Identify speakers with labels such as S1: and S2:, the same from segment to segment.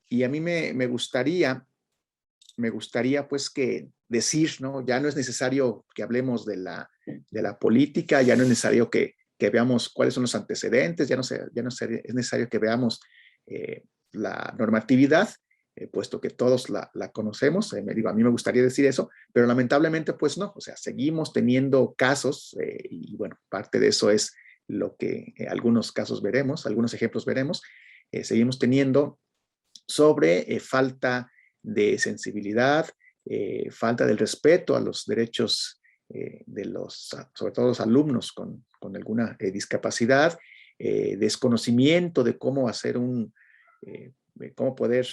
S1: y a mí me gustaría pues que decir, ¿no? Ya no es necesario que hablemos de la política, ya no es necesario que veamos cuáles son los antecedentes, ya no es necesario que veamos la normatividad, puesto que todos la conocemos. Me digo, a mí me gustaría decir eso, pero lamentablemente pues no, o sea, seguimos teniendo casos y bueno, parte de eso es lo que algunos casos veremos, algunos ejemplos veremos, seguimos teniendo sobre falta de sensibilidad, falta del respeto a los derechos de sobre todo los alumnos con alguna discapacidad, desconocimiento de cómo hacer cómo poder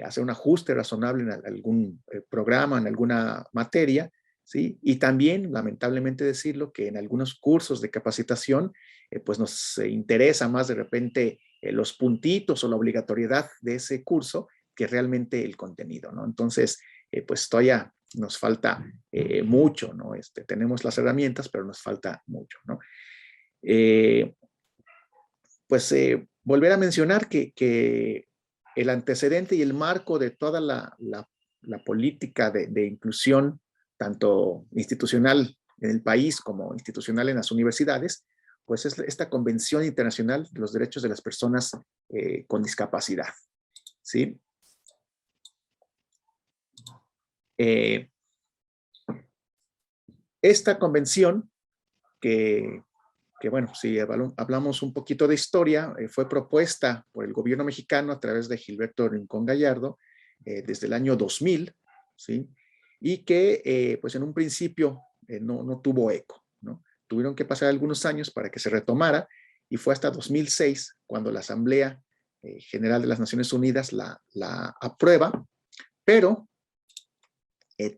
S1: hacer un ajuste razonable en algún programa, en alguna materia, ¿sí? Y también, lamentablemente decirlo, que en algunos cursos de capacitación, pues nos interesa más de repente los puntitos o la obligatoriedad de ese curso que realmente el contenido, ¿no? Entonces, pues todavía nos falta mucho, ¿no? Tenemos las herramientas, pero nos falta mucho, ¿no? Volver a mencionar que el antecedente y el marco de toda la política de inclusión, tanto institucional en el país como institucional en las universidades, pues es esta Convención Internacional de los Derechos de las Personas con Discapacidad, ¿sí? Esta convención que bueno, si hablamos un poquito de historia, fue propuesta por el gobierno mexicano a través de Gilberto Rincón Gallardo desde el año 2000, ¿sí? Y que pues en un principio no tuvo eco, ¿no? Tuvieron que pasar algunos años para que se retomara y fue hasta 2006 cuando la Asamblea General de las Naciones Unidas la aprueba, pero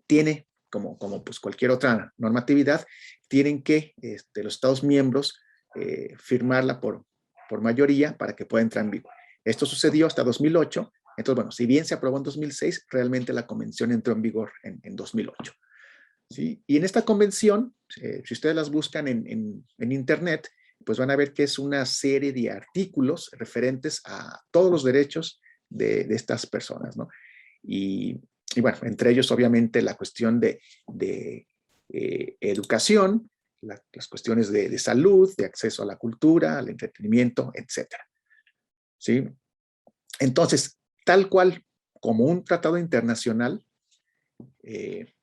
S1: tiene, como pues cualquier otra normatividad, tienen que los Estados miembros firmarla por mayoría para que pueda entrar en vigor. Esto sucedió hasta 2008. Entonces, bueno, si bien se aprobó en 2006, realmente la convención entró en vigor en 2008. ¿Sí? Y en esta convención, si ustedes las buscan en internet, pues van a ver que es una serie de artículos referentes a todos los derechos de estas personas, ¿no? Y bueno, entre ellos obviamente la cuestión de educación, las cuestiones de salud, de acceso a la cultura, al entretenimiento, etcétera. ¿Sí? Entonces, tal cual como un tratado internacional, eh,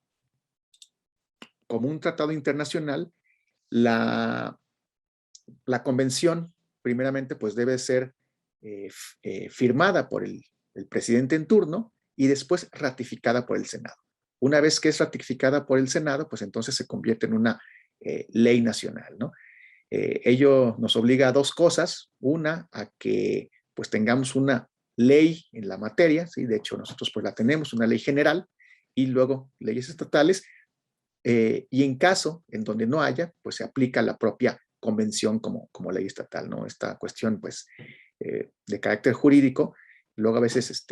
S1: la convención primeramente pues debe ser firmada por el presidente en turno y después ratificada por el Senado. Una vez que es ratificada por el Senado, pues entonces se convierte en una ley nacional, ¿no? Ello nos obliga a dos cosas. Una, a que pues tengamos una ley en la materia, ¿sí? De hecho, nosotros pues la tenemos, una ley general, y luego leyes estatales, y en caso en donde no haya, pues se aplica la propia convención como ley estatal, ¿no? Esta cuestión, pues, de carácter jurídico, luego a veces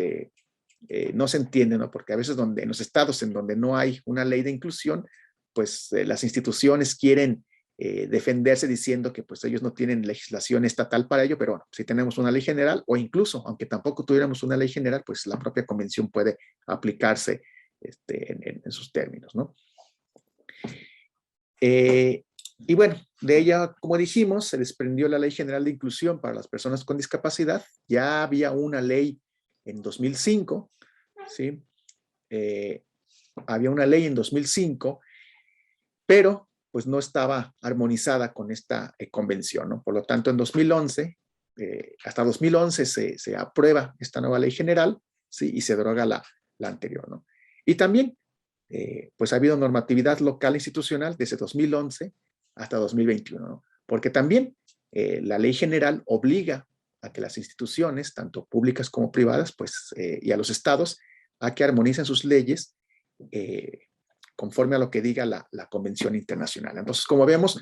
S1: no se entiende, ¿no? Porque a veces en los estados en donde no hay una ley de inclusión, pues las instituciones quieren defenderse diciendo que pues ellos no tienen legislación estatal para ello, pero bueno, si tenemos una ley general o incluso, aunque tampoco tuviéramos una ley general, pues la propia convención puede aplicarse en sus términos, ¿no? Y bueno, de ella, como dijimos, se desprendió la Ley General de Inclusión para las Personas con Discapacidad. Ya había una ley en 2005, ¿sí? Había una ley en 2005, pero pues no estaba armonizada con esta convención, ¿no? Por lo tanto, en 2011, hasta 2011 se aprueba esta nueva ley general, ¿sí? Y se deroga la anterior, ¿no? Y también pues ha habido normatividad local institucional desde 2011 hasta 2021, ¿no? Porque también la ley general obliga a que las instituciones, tanto públicas como privadas, pues, y a los estados, a que armonicen sus leyes conforme a lo que diga la Convención Internacional. Entonces, como vemos,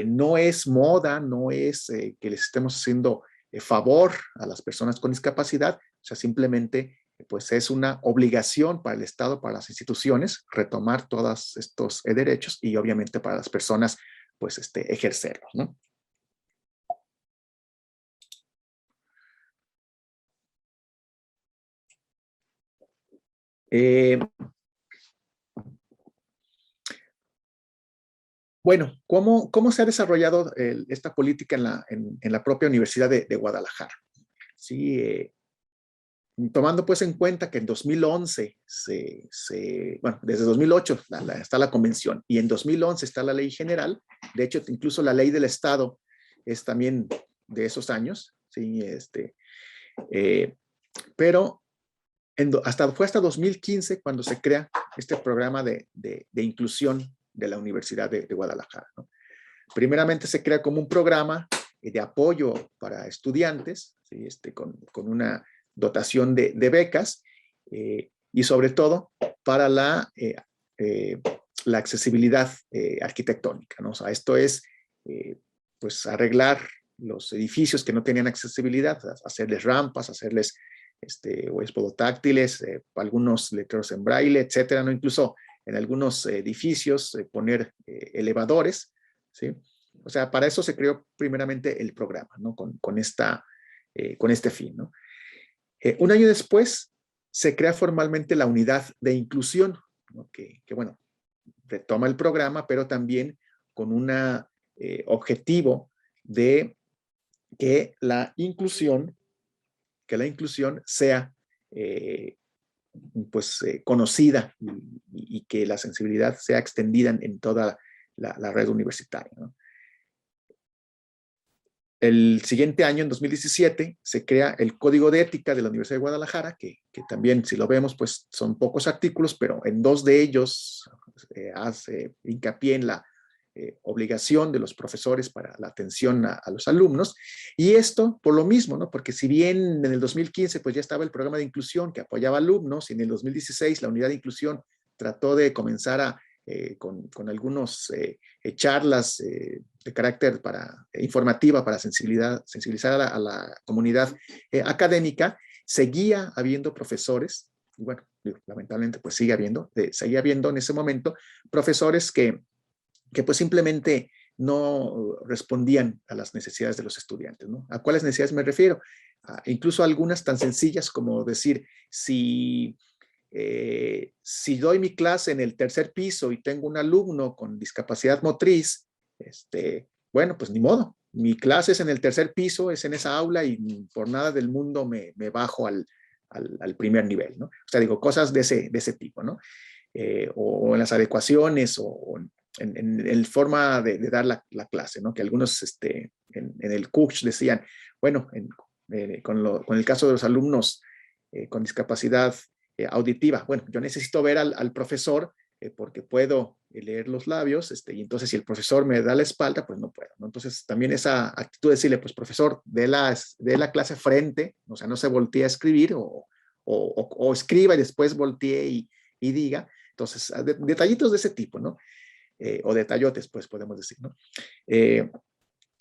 S1: no es moda, no es que les estemos haciendo favor a las personas con discapacidad, o sea, simplemente pues es una obligación para el Estado, para las instituciones, retomar todos estos derechos y obviamente para las personas, pues ejercerlos, ¿no? Eh, bueno, ¿cómo se ha desarrollado esta política en la propia Universidad de Guadalajara? Sí, tomando pues en cuenta que en 2011, bueno, desde 2008 está la convención y en 2011 está la ley general. De hecho, incluso la ley del Estado es también de esos años, ¿sí? Eh, pero fue hasta 2015 cuando se crea este programa de inclusión de la Universidad de Guadalajara, ¿no? Primeramente se crea como un programa de apoyo para estudiantes, ¿sí? Con una dotación de becas y sobre todo para la accesibilidad arquitectónica, ¿no? O sea, esto es pues arreglar los edificios que no tenían accesibilidad, hacerles rampas, hacerles o podotáctiles, algunos letreros en braille, etcétera, ¿no? Incluso en algunos edificios poner elevadores, ¿sí? O sea, para eso se creó primeramente el programa, ¿no? Con este fin, ¿no? Un año después se crea formalmente la unidad de inclusión, ¿no? Bueno, retoma el programa, pero también con un objetivo de que la inclusión sea conocida y que la sensibilidad sea extendida en toda la red universitaria, ¿no? El siguiente año, en 2017, se crea el Código de Ética de la Universidad de Guadalajara, que también, si lo vemos, pues son pocos artículos, pero en dos de ellos hace hincapié en la obligación de los profesores para la atención a los alumnos. Y esto por lo mismo, ¿no? Porque si bien en el 2015 pues ya estaba el programa de inclusión que apoyaba alumnos, y en el 2016 la unidad de inclusión trató de comenzar con algunos charlas de carácter informativa para sensibilizar a la comunidad académica, seguía habiendo profesores, y bueno, lamentablemente pues seguía habiendo en ese momento profesores que pues simplemente no respondían a las necesidades de los estudiantes, ¿no? ¿A cuáles necesidades me refiero? Incluso algunas tan sencillas como decir, si doy mi clase en el tercer piso y tengo un alumno con discapacidad motriz, bueno, pues ni modo. Mi clase es en el tercer piso, es en esa aula y por nada del mundo me bajo al primer nivel, ¿no? O sea, digo, cosas de ese tipo, ¿no? O en las adecuaciones o en el forma de dar la clase, ¿no? Que algunos en el CUCH decían, bueno, con el caso de los alumnos con discapacidad auditiva, bueno, yo necesito ver al profesor porque puedo leer los labios, y entonces si el profesor me da la espalda, pues no puedo, ¿no? Entonces también esa actitud de decirle, pues profesor, de la clase frente, o sea, no se voltee a escribir o escriba y después voltee y diga. Entonces, detallitos de ese tipo, ¿no? O detallotes, pues podemos decir, ¿no?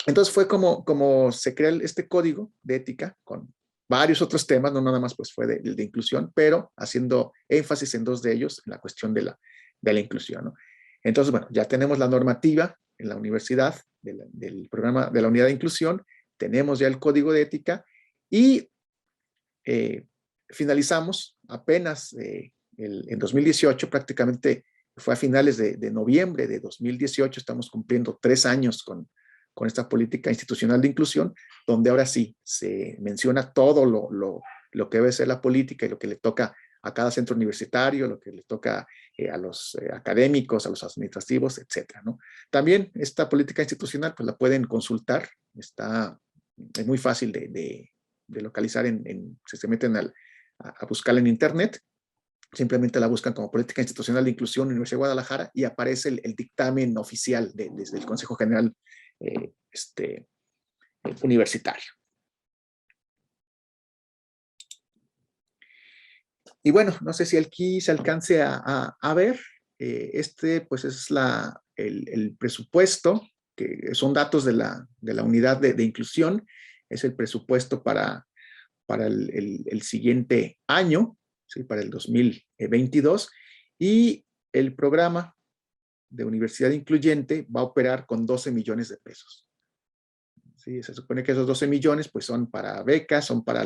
S1: Entonces fue como se crea este código de ética con varios otros temas, no nada más pues fue de inclusión, pero haciendo énfasis en dos de ellos, en la cuestión de la inclusión, ¿no? Entonces, bueno, ya tenemos la normativa en la universidad del programa de la unidad de inclusión, tenemos ya el código de ética y finalizamos apenas en 2018, prácticamente fue a finales de noviembre de 2018, estamos cumpliendo 3 años con esta política institucional de inclusión, donde ahora sí se menciona todo lo que debe ser la política y lo que le toca a cada centro universitario, lo que le toca a los académicos, a los administrativos, etcétera, ¿no? También esta política institucional pues la pueden consultar, es muy fácil de localizar si se meten a buscarla en internet, simplemente la buscan como Política Institucional de Inclusión Universidad de Guadalajara y aparece el dictamen oficial desde el Consejo General eh, este, universitario. Y bueno, no sé si aquí se alcance a ver, pues es el presupuesto, que son datos de la unidad de inclusión, es el presupuesto para el siguiente año, ¿sí? Para el 2022, y el programa de Universidad Incluyente va a operar con 12 millones de pesos. ¿Sí? Se supone que esos 12 millones pues son para becas, son para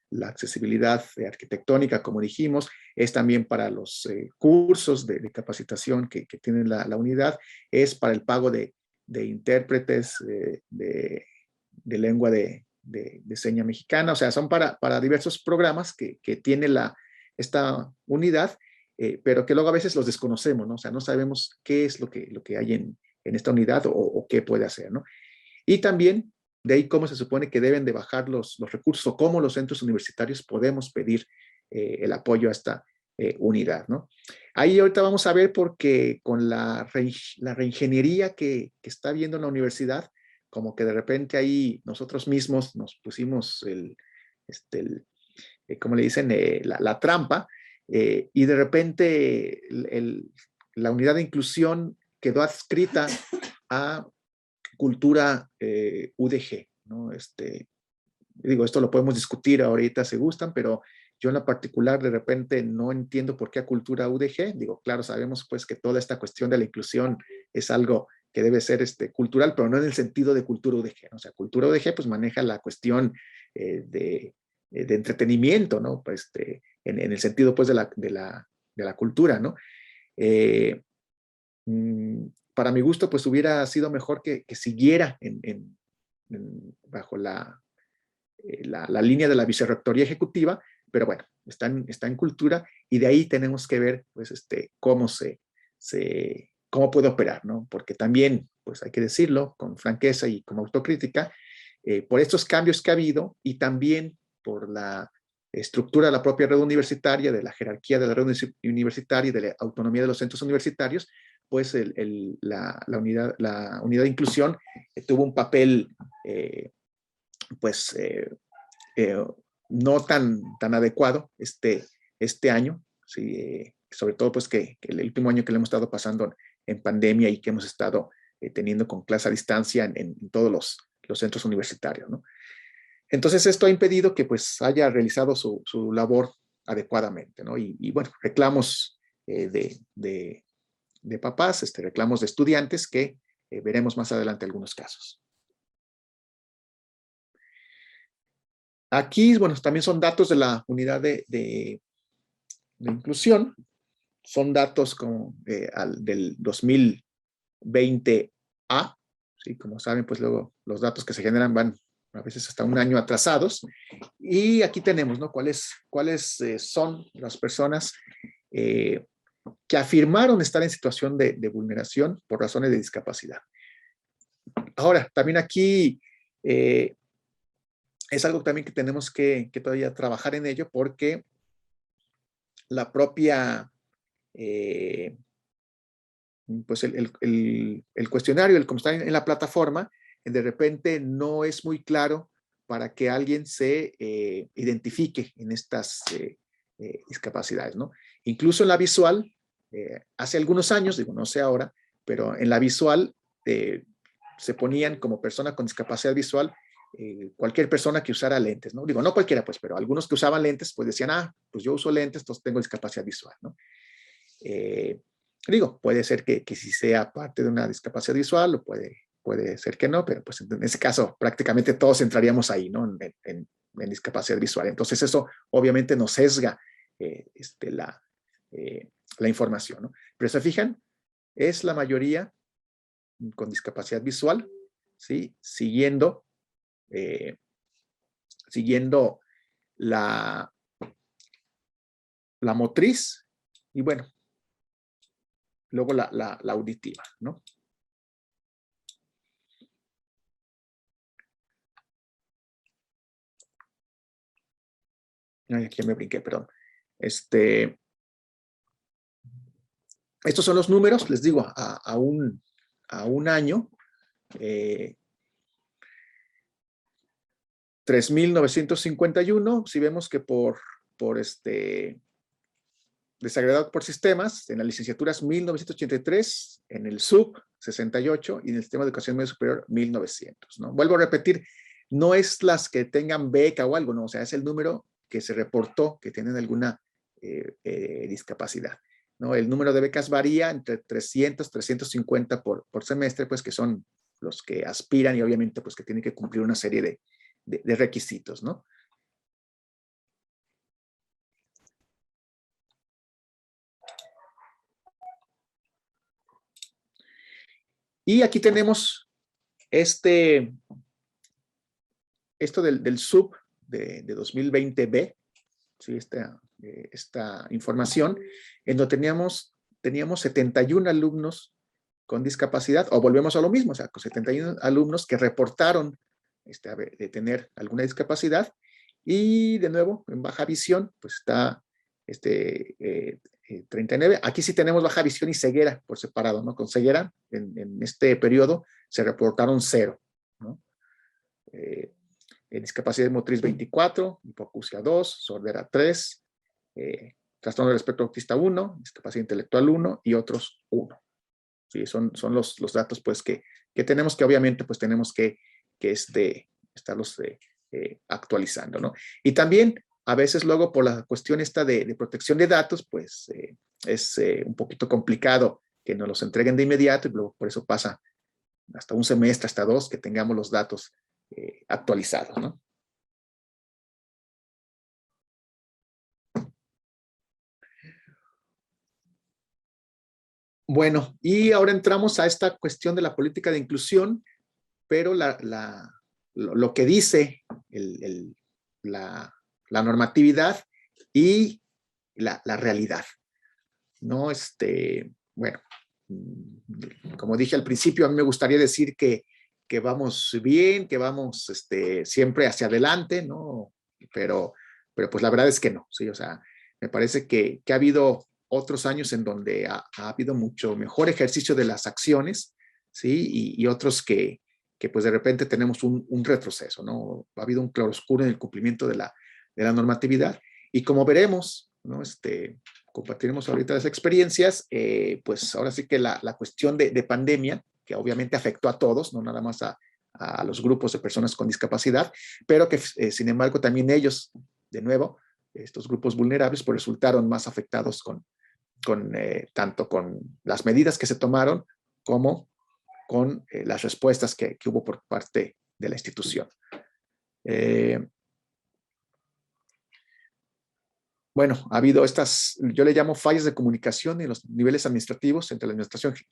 S1: la accesibilidad arquitectónica, como dijimos, es también para los cursos de capacitación que tiene la unidad, es para el pago de intérpretes de lengua de seña mexicana, o sea, son para diversos programas que tiene esta unidad, pero que luego a veces los desconocemos, ¿no? O sea, no sabemos qué es lo que hay en esta unidad o qué puede hacer, ¿no? Y también de ahí cómo se supone que deben de bajar los recursos o cómo los centros universitarios podemos pedir el apoyo a esta unidad, ¿no? Ahí ahorita vamos a ver porque con la reingeniería que está viendo la universidad, como que de repente ahí nosotros mismos nos pusimos como le dicen, la trampa, y de repente la unidad de inclusión quedó adscrita a cultura UDG, ¿no? Digo, esto lo podemos discutir ahorita si gustan, pero yo en lo particular de repente no entiendo por qué a cultura UDG. Digo, claro, sabemos pues que toda esta cuestión de la inclusión es algo que debe ser cultural, pero no en el sentido de cultura UDG, ¿no? O sea, cultura UDG pues maneja la cuestión de entretenimiento, ¿no? Pues, en el sentido pues de la cultura, ¿no? Eh, para mi gusto, pues hubiera sido mejor que siguiera bajo la línea de la vicerrectoría ejecutiva, pero bueno, está en cultura y de ahí tenemos que ver, pues, cómo puede operar, ¿no? Porque también, pues hay que decirlo con franqueza y como autocrítica, por estos cambios que ha habido y también por la estructura de la propia red universitaria, de la jerarquía de la red universitaria y de la autonomía de los centros universitarios, pues la unidad de inclusión tuvo un papel pues no tan adecuado este año, ¿sí? Sobre todo pues que el último año que le hemos estado pasando en pandemia y que hemos estado teniendo con clase a distancia en todos los centros universitarios, ¿no? Entonces esto ha impedido que pues haya realizado su labor adecuadamente, ¿no? Y bueno, reclamos de papás, reclamos de estudiantes que veremos más adelante algunos casos. Aquí, bueno, también son datos de la unidad de inclusión, son datos del 2020A, ¿sí? Como saben, pues luego los datos que se generan van a veces hasta un año atrasados, y aquí tenemos, ¿no? ¿Cuáles son las personas que afirmaron estar en situación de vulneración por razones de discapacidad? Ahora, también aquí es algo también que tenemos que todavía trabajar en ello, porque la propia, pues el cuestionario, como está en la plataforma, de repente no es muy claro para que alguien se identifique en estas discapacidades, ¿no? Incluso en la visual, hace algunos años, digo, no sé ahora, pero en la visual se ponían como persona con discapacidad visual cualquier persona que usara lentes, ¿no? Digo, no cualquiera, pues, pero algunos que usaban lentes, pues decían, pues yo uso lentes, entonces tengo discapacidad visual, ¿no? Digo, puede ser que sí sea parte de una discapacidad visual, o puede ser que no, pero pues en ese caso prácticamente todos entraríamos ahí, ¿no? En discapacidad visual. Entonces eso obviamente nos sesga la información, ¿no? Pero se fijan, es la mayoría con discapacidad visual, ¿sí? Siguiendo la motriz y bueno, luego la auditiva, ¿no? Ay, aquí ya me brinqué, perdón. Estos son los números, les digo, a un año. 3,951, si vemos que por desagregado por sistemas, en las licenciaturas 1,983, en el SUB 68 y en el sistema de educación medio superior 1,900, ¿no? Vuelvo a repetir, no es las que tengan beca o algo, no, o sea, es el número que se reportó que tienen alguna discapacidad, ¿no? El número de becas varía entre 300, 350 por semestre, pues que son los que aspiran y obviamente pues que tienen que cumplir una serie de requisitos, ¿no? Y aquí tenemos esto del SUB de 2020B, ¿sí? Esta información, en donde teníamos 71 alumnos con discapacidad, o volvemos a lo mismo, o sea, con 71 alumnos que reportaron de tener alguna discapacidad, y de nuevo, en baja visión, pues está 39. Aquí sí tenemos baja visión y ceguera por separado, ¿no? Con ceguera, en este periodo, se reportaron 0, ¿no? Discapacidad motriz 24, hipoacusia 2, sordera 3, trastorno del espectro autista 1, discapacidad intelectual 1 y otros 1. Sí, son los datos pues que tenemos, que obviamente pues tenemos que estarlos actualizando, ¿no? Y también a veces luego por la cuestión esta de protección de datos, pues es un poquito complicado que nos los entreguen de inmediato, y luego por eso pasa hasta un semestre, hasta 2, que tengamos los datos actualizados, ¿no? Bueno, y ahora entramos a esta cuestión de la política de inclusión, pero lo que dice la, la normatividad y la realidad, ¿no? Bueno, como dije al principio, a mí me gustaría decir que vamos bien, que vamos siempre hacia adelante, ¿no? Pero pues la verdad es que no, ¿sí? O sea, me parece que ha habido otros años en donde ha habido mucho mejor ejercicio de las acciones, ¿sí? Y otros que pues de repente tenemos un retroceso, ¿no? Ha habido un claroscuro en el cumplimiento de la normatividad, y como veremos, ¿no? Compartiremos ahorita las experiencias, pues ahora sí que la cuestión de pandemia, que obviamente afectó a todos, no nada más a los grupos de personas con discapacidad, pero que sin embargo también ellos, de nuevo, estos grupos vulnerables, pues resultaron más afectados tanto con las medidas que se tomaron como con las respuestas que hubo por parte de la institución. Bueno, ha habido yo le llamo fallas de comunicación en los niveles administrativos entre la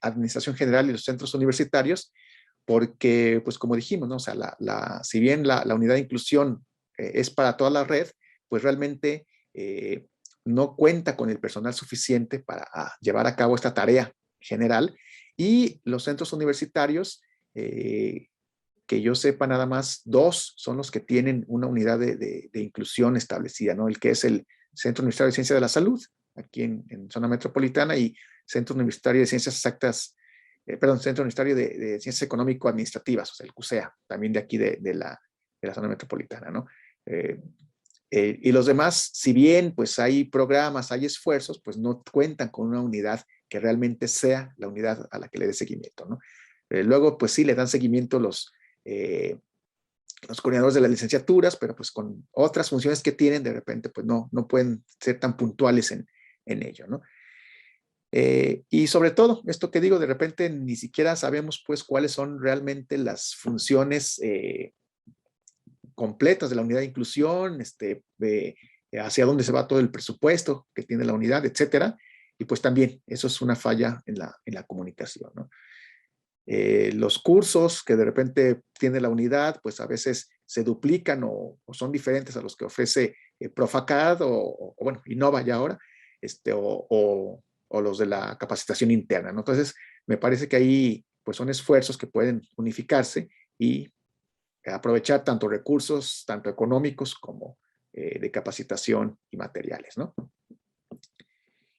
S1: administración general y los centros universitarios, porque, pues como dijimos, ¿no? O sea, si bien la unidad de inclusión es para toda la red, pues realmente no cuenta con el personal suficiente para llevar a cabo esta tarea general, y los centros universitarios, que yo sepa, nada más 2 son los que tienen una unidad de inclusión establecida, ¿no? El que es el Centro Universitario de Ciencia de la Salud, aquí en zona metropolitana, y Centro Universitario de Ciencias Exactas, Centro Universitario de Ciencias Económico-Administrativas, o sea, el CUSEA, también de aquí de la zona metropolitana, ¿no? Y los demás, si bien pues hay programas, hay esfuerzos, pues no cuentan con una unidad que realmente sea la unidad a la que le dé seguimiento, ¿no? Luego, pues sí, le dan seguimiento los coordinadores de las licenciaturas, pero pues con otras funciones que tienen, de repente pues no pueden ser tan puntuales en ello, ¿no? Y sobre todo, esto que digo, de repente ni siquiera sabemos pues cuáles son realmente las funciones completas de la unidad de inclusión, hacia dónde se va todo el presupuesto que tiene la unidad, etcétera. Y pues también eso es una falla en la comunicación, ¿no? Los cursos que de repente tiene la unidad, pues a veces se duplican o son diferentes a los que ofrece Profacad o bueno, Innova ya ahora, o los de la capacitación interna, ¿no? Entonces, me parece que ahí pues son esfuerzos que pueden unificarse y aprovechar tanto recursos, tanto económicos como de capacitación y materiales, ¿no?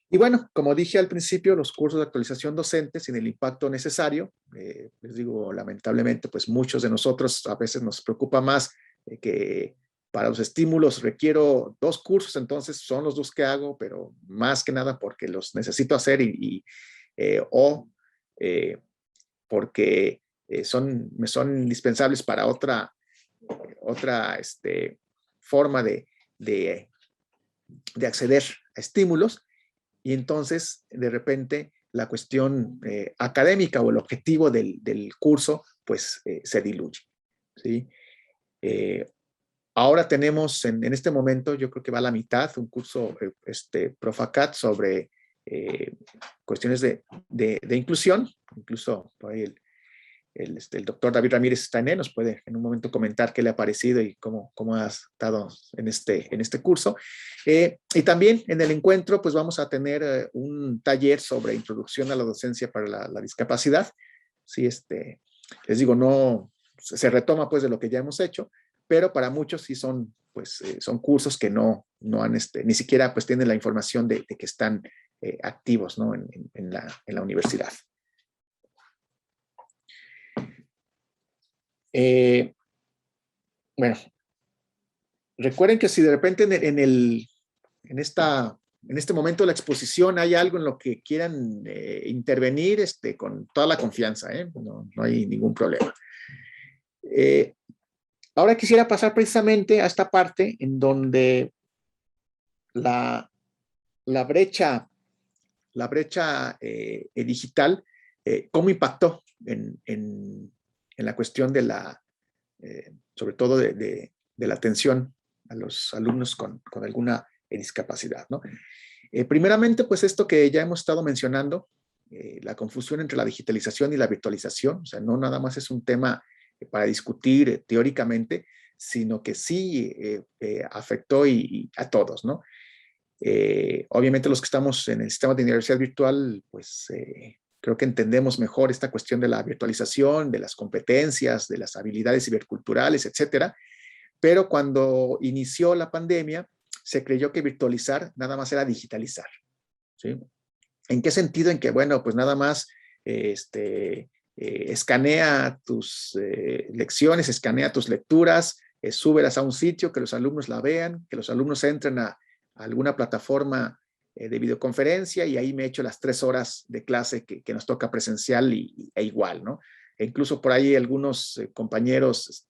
S1: Y bueno, como dije al principio, los cursos de actualización docente sin el impacto necesario, les digo, lamentablemente, pues muchos de nosotros a veces nos preocupa más que para los estímulos requiero 2 cursos, entonces son los 2 que hago, pero más que nada porque los necesito hacer o porque me son indispensables para otra forma de acceder a estímulos. Y entonces, de repente, la cuestión académica o el objetivo del curso, pues se diluye, ¿sí? Ahora tenemos en este momento, yo creo que va a la mitad, un curso Profacat sobre cuestiones de inclusión, incluso por ahí el doctor David Ramírez está en él, nos puede en un momento comentar qué le ha parecido y cómo ha estado en este curso. Y también en el encuentro pues vamos a tener un taller sobre introducción a la docencia para la discapacidad. Sí, les digo, no se retoma pues de lo que ya hemos hecho, pero para muchos sí son pues son cursos que no han ni siquiera pues tienen la información de que están activos, ¿no? en la universidad. Bueno, recuerden que si de repente en este momento de la exposición hay algo en lo que quieran intervenir, con toda la confianza, no hay ningún problema. Ahora quisiera pasar precisamente a esta parte en donde la brecha digital, cómo impactó en la cuestión de sobre todo de la atención a los alumnos con alguna discapacidad, ¿no? Primeramente, pues esto que ya hemos estado mencionando, la confusión entre la digitalización y la virtualización, o sea, no nada más es un tema para discutir teóricamente, sino que sí afectó a todos, ¿no? Obviamente los que estamos en el sistema de universidad virtual, pues creo que entendemos mejor esta cuestión de la virtualización, de las competencias, de las habilidades ciberculturales, etcétera. Pero cuando inició la pandemia, se creyó que virtualizar nada más era digitalizar, ¿sí? ¿En qué sentido? En que, bueno, pues nada más escanea tus lecciones, escanea tus lecturas, súbelas a un sitio, que los alumnos la vean, que los alumnos entren a alguna plataforma de videoconferencia y ahí me echo las 3 horas de clase que nos toca presencial e igual, ¿no? E incluso por ahí algunos compañeros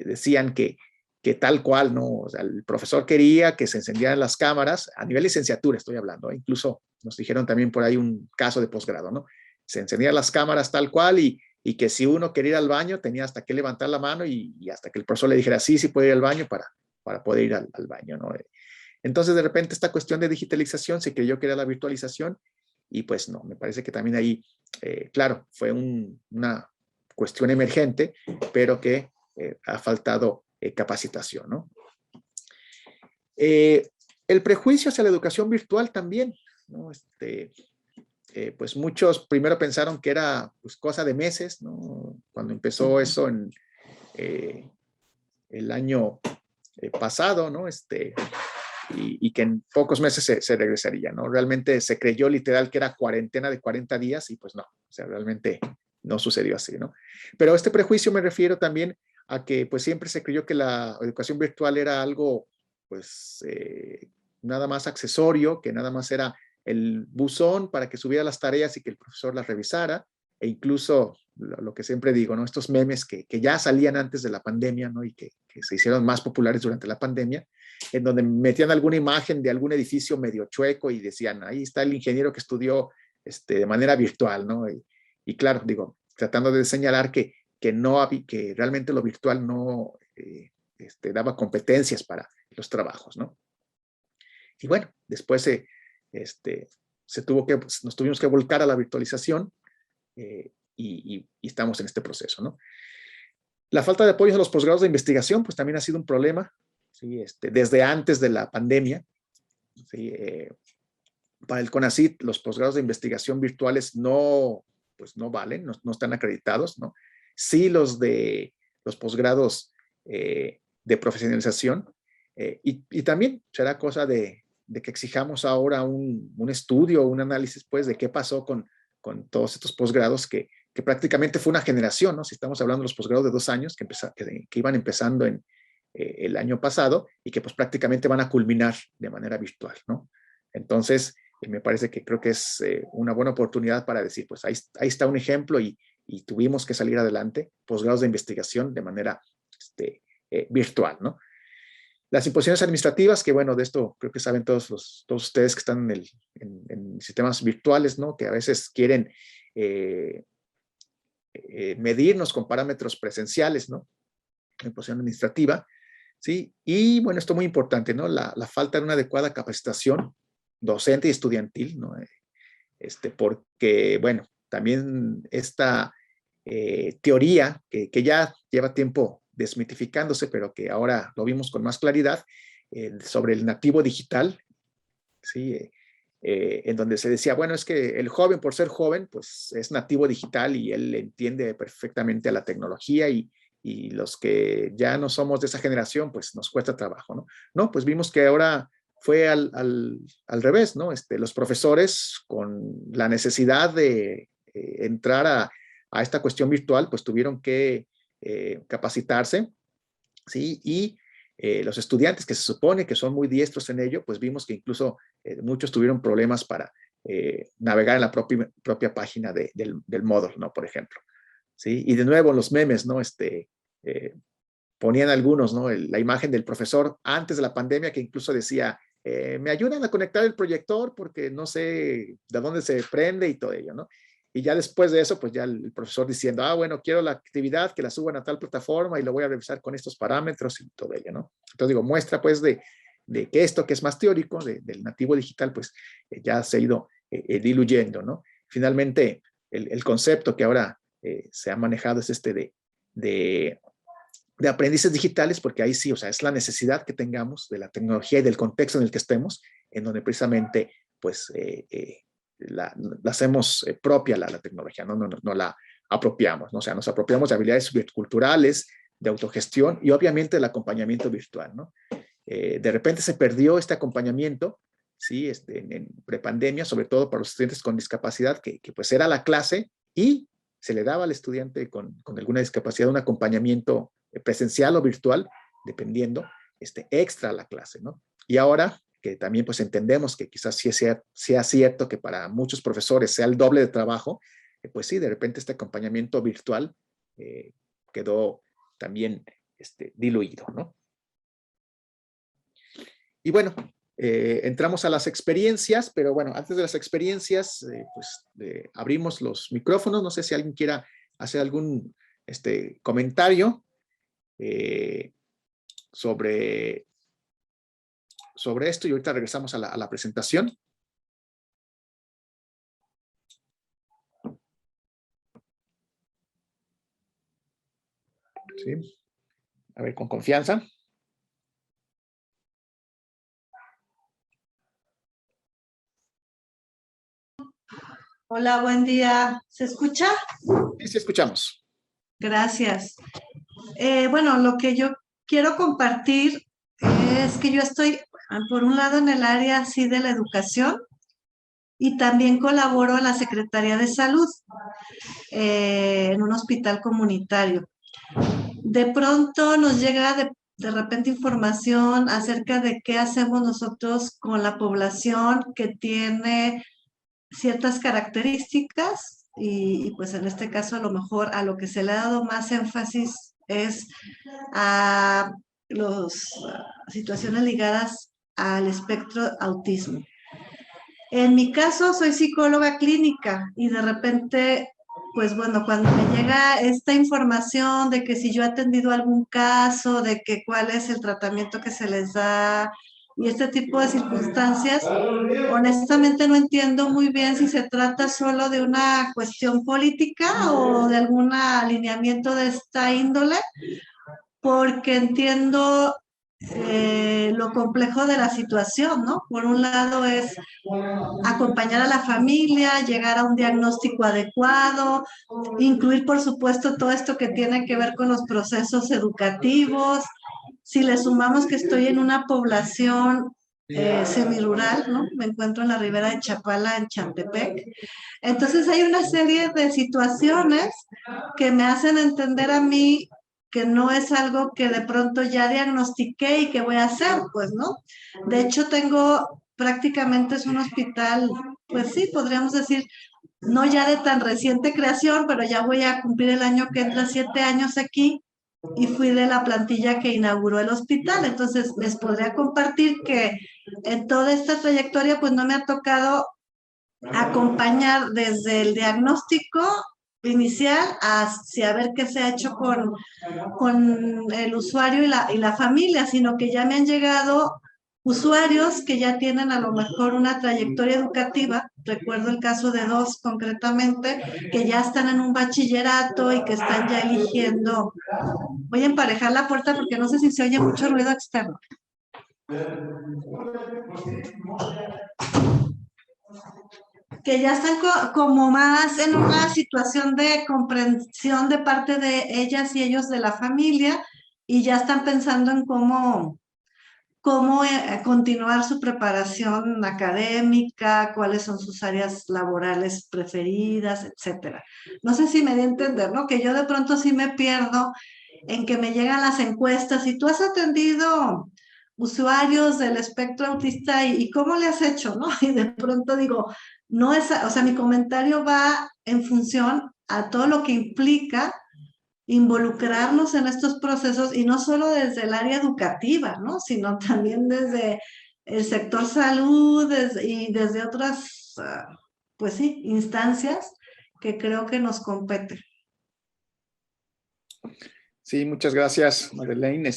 S1: decían que tal cual, ¿no? O sea, el profesor quería que se encendieran las cámaras, a nivel licenciatura estoy hablando, incluso nos dijeron también por ahí un caso de posgrado, ¿no? Se encendían las cámaras tal cual y que si uno quería ir al baño tenía hasta que levantar la mano y hasta que el profesor le dijera sí puede ir al baño para poder ir al baño, ¿no? Entonces de repente esta cuestión de digitalización se creyó que era la virtualización y pues no, me parece que también ahí, claro, fue una cuestión emergente, pero que ha faltado capacitación, ¿no? El prejuicio hacia la educación virtual también, ¿no? Pues muchos primero pensaron que era pues, cosa de meses, ¿no? Cuando empezó eso en el año pasado, ¿no? Y que en pocos meses se regresaría, ¿no? Realmente se creyó literal que era cuarentena de 40 días y pues no, o sea, realmente no sucedió así, ¿no? Pero este prejuicio me refiero también a que pues siempre se creyó que la educación virtual era algo pues nada más accesorio, que nada más era el buzón para que subiera las tareas y que el profesor las revisara, e incluso lo que siempre digo, ¿no? Estos memes que ya salían antes de la pandemia, ¿no? Y que se hicieron más populares durante la pandemia, en donde metían alguna imagen de algún edificio medio chueco y decían, ahí está el ingeniero que estudió de manera virtual, ¿no? Y claro, digo, tratando de señalar que realmente lo virtual no daba competencias para los trabajos, ¿no? Y bueno, después pues, nos tuvimos que volcar a la virtualización y estamos en este proceso, ¿no? La falta de apoyo a los posgrados de investigación, pues también ha sido un problema, ¿sí? Desde antes de la pandemia, ¿sí? Para el CONACYT, los posgrados de investigación virtuales pues no valen, no están acreditados, ¿no? Sí los posgrados de profesionalización, y también será cosa de que exijamos ahora un estudio, un análisis, pues, de qué pasó con todos estos posgrados que prácticamente fue una generación, ¿no? Si estamos hablando de los posgrados de 2 años que iban empezando en el año pasado y que pues prácticamente van a culminar de manera virtual, ¿no? Entonces, me parece que creo que es una buena oportunidad para decir, pues ahí está un ejemplo y tuvimos que salir adelante, posgrados de investigación de manera virtual, ¿no? Las imposiciones administrativas, que bueno, de esto creo que saben todos ustedes que están en sistemas virtuales, ¿no? Que a veces quieren medirnos con parámetros presenciales, ¿no? La imposición administrativa, ¿sí? Y bueno, esto es muy importante, ¿no? La falta de una adecuada capacitación docente y estudiantil, ¿no? Porque, bueno, también esta teoría que ya lleva tiempo desmitificándose, pero que ahora lo vimos con más claridad, sobre el nativo digital, ¿sí? En donde se decía, bueno, es que el joven, por ser joven, pues es nativo digital y él entiende perfectamente a la tecnología y los que ya no somos de esa generación, pues nos cuesta trabajo, ¿no? No, pues vimos que ahora fue al revés, ¿no? Los profesores con la necesidad de entrar a esta cuestión virtual, pues tuvieron que capacitarse, ¿sí? Y los estudiantes que se supone que son muy diestros en ello, pues vimos que incluso muchos tuvieron problemas para navegar en la propia página del módulo, ¿no? Por ejemplo, ¿sí? Y de nuevo los memes, ¿no? Ponían algunos, ¿no? La imagen del profesor antes de la pandemia que incluso decía, me ayudan a conectar el proyector porque no sé de dónde se prende y todo ello, ¿no? Y ya después de eso, pues ya el profesor diciendo, bueno, quiero la actividad, que la suban a tal plataforma y lo voy a revisar con estos parámetros y todo ello, ¿no? Entonces digo, muestra pues de que esto que es más teórico, del nativo digital, pues ya se ha ido diluyendo, ¿no? Finalmente, el concepto que ahora se ha manejado es de aprendices digitales, porque ahí sí, o sea, es la necesidad que tengamos de la tecnología y del contexto en el que estemos, en donde precisamente, pues, la hacemos propia la tecnología, no la apropiamos, ¿no? O sea, nos apropiamos de habilidades culturales, de autogestión y obviamente del acompañamiento virtual, ¿no? De repente se perdió este acompañamiento, ¿sí? En prepandemia, sobre todo para los estudiantes con discapacidad, que pues era la clase y se le daba al estudiante con alguna discapacidad un acompañamiento presencial o virtual, dependiendo, extra a la clase, ¿no? Y ahora que también pues entendemos que quizás sí sea cierto que para muchos profesores sea el doble de trabajo, pues sí, de repente este acompañamiento virtual quedó también diluido, ¿no? Y bueno, entramos a las experiencias, pero bueno, antes de las experiencias, pues abrimos los micrófonos. No sé si alguien quiera hacer algún comentario sobre esto y ahorita regresamos a la presentación. ¿Sí? A ver, con confianza.
S2: Hola, buen día. ¿Se escucha?
S1: Sí, sí, escuchamos.
S2: Gracias. Bueno, lo que yo quiero compartir es que yo estoy, por un lado, en el área así de la educación y también colaboro en la Secretaría de Salud en un hospital comunitario. De pronto nos llega de repente información acerca de qué hacemos nosotros con la población que tiene ciertas características y pues en este caso a lo mejor a lo que se le ha dado más énfasis es a las situaciones ligadas al espectro autismo. En mi caso soy psicóloga clínica y de repente, pues bueno, cuando me llega esta información de que si yo he atendido algún caso, de que cuál es el tratamiento que se les da y este tipo de circunstancias, honestamente no entiendo muy bien si se trata solo de una cuestión política o de algún alineamiento de esta índole, porque entiendo lo complejo de la situación, ¿no? Por un lado es acompañar a la familia, llegar a un diagnóstico adecuado, incluir, por supuesto, todo esto que tiene que ver con los procesos educativos. Si le sumamos que estoy en una población semirural, ¿no? Me encuentro en la ribera de Chapala, en Chantepec. Entonces hay una serie de situaciones que me hacen entender a mí que no es algo que de pronto ya diagnostiqué y que voy a hacer, pues, ¿no? De hecho, prácticamente es un hospital, pues sí, podríamos decir, no ya de tan reciente creación, pero ya voy a cumplir el año que entra 7 años aquí y fui de la plantilla que inauguró el hospital. Entonces, les podría compartir que en toda esta trayectoria, pues no me ha tocado acompañar desde el diagnóstico inicial hacia ver qué se ha hecho con el usuario y la familia, sino que ya me han llegado usuarios que ya tienen a lo mejor una trayectoria educativa. Recuerdo el caso de dos concretamente, que ya están en un bachillerato y que están ya eligiendo. Voy a emparejar la puerta porque no sé si se oye mucho ruido externo. Que ya están como más en una situación de comprensión de parte de ellas y ellos de la familia, y ya están pensando en cómo continuar su preparación académica, cuáles son sus áreas laborales preferidas, etcétera. No sé si me di a entender, ¿no? Que yo de pronto sí me pierdo en que me llegan las encuestas y tú has atendido usuarios del espectro autista y cómo le has hecho, ¿no? Y de pronto digo, no es, o sea, mi comentario va en función a todo lo que implica involucrarnos en estos procesos y no solo desde el área educativa, ¿no? Sino también desde el sector salud y desde otras, pues sí, instancias que creo que nos competen.
S1: Sí, muchas gracias, Madeleine.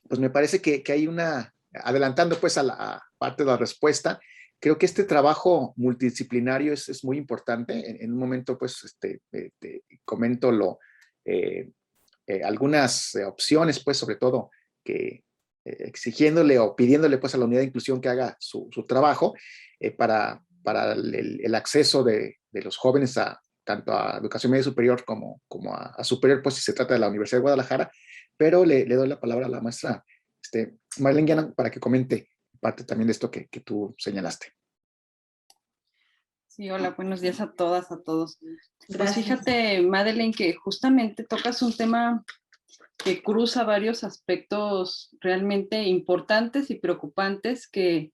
S1: Pues me parece que hay adelantando pues a la parte de la respuesta, creo que este trabajo multidisciplinario es muy importante. En un momento pues te comento algunas opciones, pues sobre todo que exigiéndole o pidiéndole pues a la unidad de inclusión que haga su trabajo para el acceso de los jóvenes tanto a educación media superior como a superior, pues si se trata de la Universidad de Guadalajara, pero le doy la palabra a la maestra Marlene Guiana para que comente parte también de esto que tú señalaste.
S3: Sí, hola, buenos días a todas, a todos.
S2: Gracias.
S3: Pues fíjate, Madeleine, que justamente tocas un tema que cruza varios aspectos realmente importantes y preocupantes que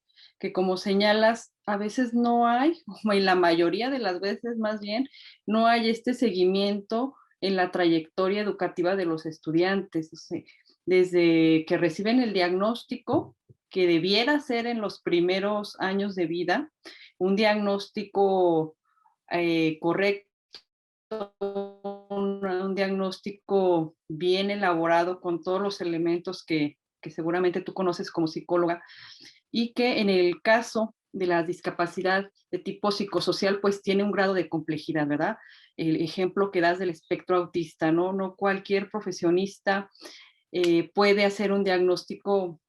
S3: como señalas, a veces no hay, o en la mayoría de las veces más bien, no hay este seguimiento en la trayectoria educativa de los estudiantes. O sea, desde que reciben el diagnóstico, que debiera ser en los primeros años de vida, un diagnóstico correcto, un diagnóstico bien elaborado con todos los elementos que seguramente tú conoces como psicóloga, y que en el caso de la discapacidad de tipo psicosocial, pues tiene un grado de complejidad, ¿verdad? El ejemplo que das del espectro autista, ¿no? No cualquier profesionista puede hacer un diagnóstico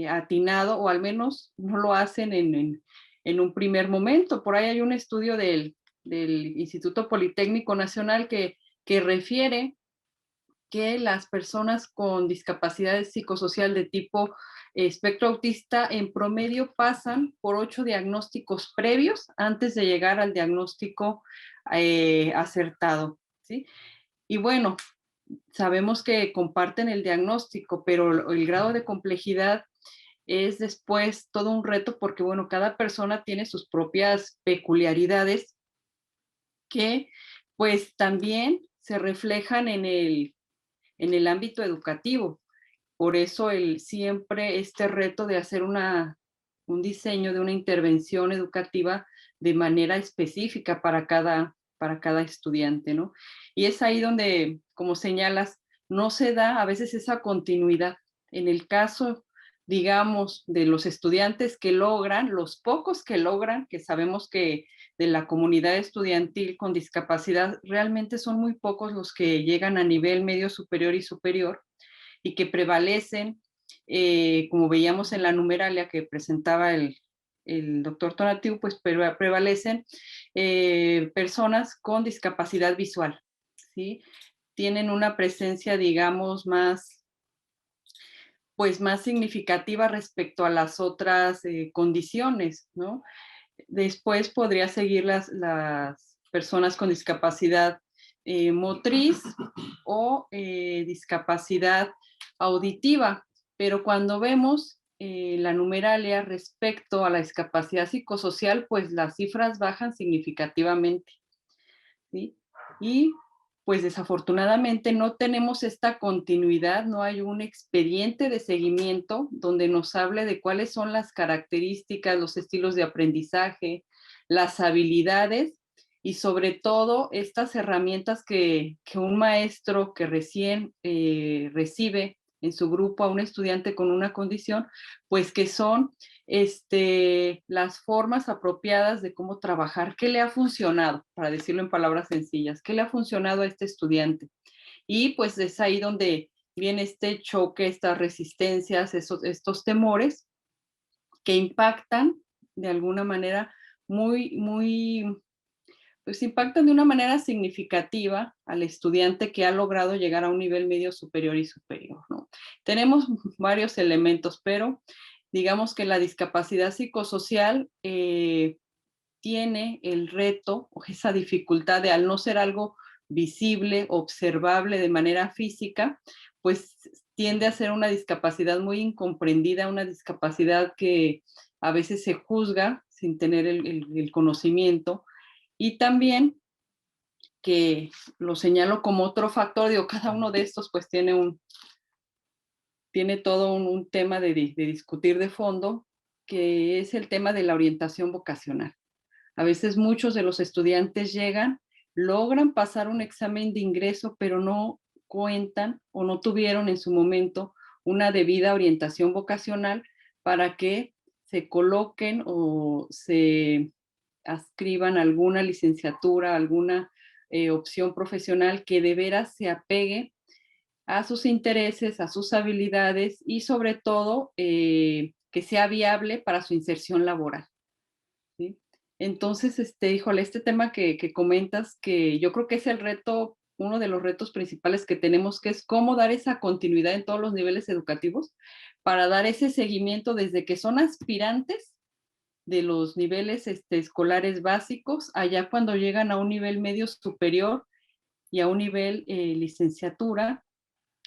S3: atinado, o al menos no lo hacen en un primer momento. Por ahí hay un estudio del Instituto Politécnico Nacional que refiere que las personas con discapacidad psicosocial de tipo espectro autista en promedio pasan por 8 diagnósticos previos antes de llegar al diagnóstico acertado, ¿sí? Y bueno, sabemos que comparten el diagnóstico, pero el grado de complejidad es después todo un reto porque, bueno, cada persona tiene sus propias peculiaridades que pues también se reflejan en el ámbito educativo. Por eso siempre este reto de hacer un diseño de una intervención educativa de manera específica para cada estudiante, ¿no? Y es ahí donde, como señalas, no se da a veces esa continuidad. En el caso, digamos, de los estudiantes que logran, los pocos que logran, que sabemos que de la comunidad estudiantil con discapacidad, realmente son muy pocos los que llegan a nivel medio superior y superior, y que prevalecen, como veíamos en la numeralia que presentaba el doctor Tonatiuh, pues prevalecen personas con discapacidad visual, ¿sí? Tienen una presencia, digamos, pues más significativa respecto a las otras condiciones, ¿no? Después podría seguir las personas con discapacidad motriz o discapacidad auditiva, pero cuando vemos la numeralia respecto a la discapacidad psicosocial, pues las cifras bajan significativamente, ¿sí? Y pues desafortunadamente no tenemos esta continuidad, no hay un expediente de seguimiento donde nos hable de cuáles son las características, los estilos de aprendizaje, las habilidades y sobre todo estas herramientas que un maestro que recién recibe en su grupo a un estudiante con una condición, pues que son las formas apropiadas de cómo trabajar, qué le ha funcionado, para decirlo en palabras sencillas, qué le ha funcionado a este estudiante. Y pues es ahí donde viene este choque, estas resistencias, estos temores que impactan de alguna manera pues impactan de una manera significativa al estudiante que ha logrado llegar a un nivel medio superior y superior, ¿no? Tenemos varios elementos, pero digamos que la discapacidad psicosocial tiene el reto o esa dificultad de, al no ser algo visible, observable de manera física, pues tiende a ser una discapacidad muy incomprendida, una discapacidad que a veces se juzga sin tener el conocimiento, y también que lo señalo como otro factor, digo, cada uno de estos pues tiene todo un tema de discutir de fondo, que es el tema de la orientación vocacional. A veces muchos de los estudiantes llegan, logran pasar un examen de ingreso, pero no cuentan o no tuvieron en su momento una debida orientación vocacional para que se coloquen o se adscriban alguna licenciatura, alguna opción profesional que de veras se apegue a sus intereses, a sus habilidades y sobre todo que sea viable para su inserción laboral, ¿sí? Entonces, híjole, este tema que comentas, que yo creo que es el reto, uno de los retos principales que tenemos, que es cómo dar esa continuidad en todos los niveles educativos para dar ese seguimiento desde que son aspirantes de los niveles escolares básicos, allá cuando llegan a un nivel medio superior y a un nivel licenciatura,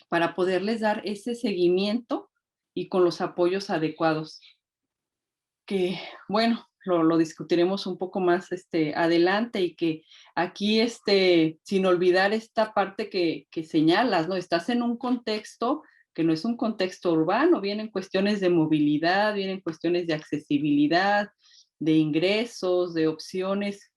S3: para poderles dar ese seguimiento y con los apoyos adecuados. Que, bueno, lo discutiremos un poco más adelante, y que aquí, sin olvidar esta parte que señalas, ¿no? Estás en un contexto que no es un contexto urbano, vienen cuestiones de movilidad, vienen cuestiones de accesibilidad, de ingresos, de opciones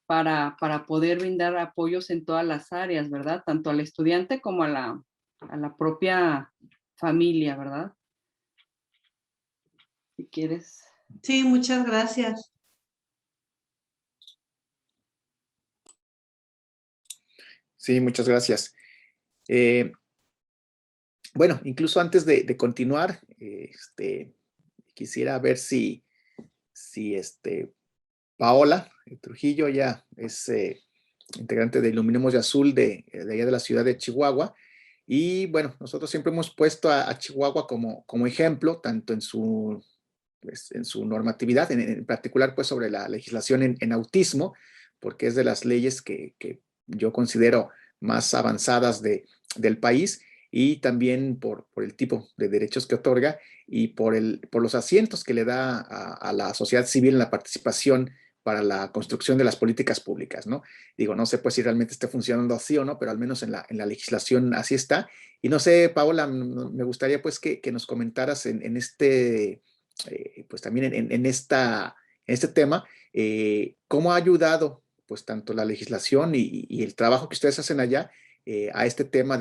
S3: para poder brindar apoyos en todas las áreas, ¿verdad? Tanto al estudiante como a la propia familia, ¿verdad? Si quieres.
S2: Sí, muchas gracias.
S1: Sí, muchas gracias. Bueno, incluso antes de continuar, quisiera ver si Paola Trujillo ya es integrante de Iluminemos de Azul de allá de la ciudad de Chihuahua. Y bueno, nosotros siempre hemos puesto a Chihuahua como ejemplo, tanto en su normatividad, en particular pues sobre la legislación en autismo, porque es de las leyes que yo considero más avanzadas del país, y también por el tipo de derechos que otorga y por los asientos que le da a la sociedad civil en la participación para la construcción de las políticas públicas, ¿no? Digo, no sé pues si realmente esté funcionando así o no, pero al menos en la legislación así está. Y no sé, Paola, me gustaría pues que nos comentaras en pues también en este tema, cómo ha ayudado pues tanto la legislación y el trabajo que ustedes hacen allá a este tema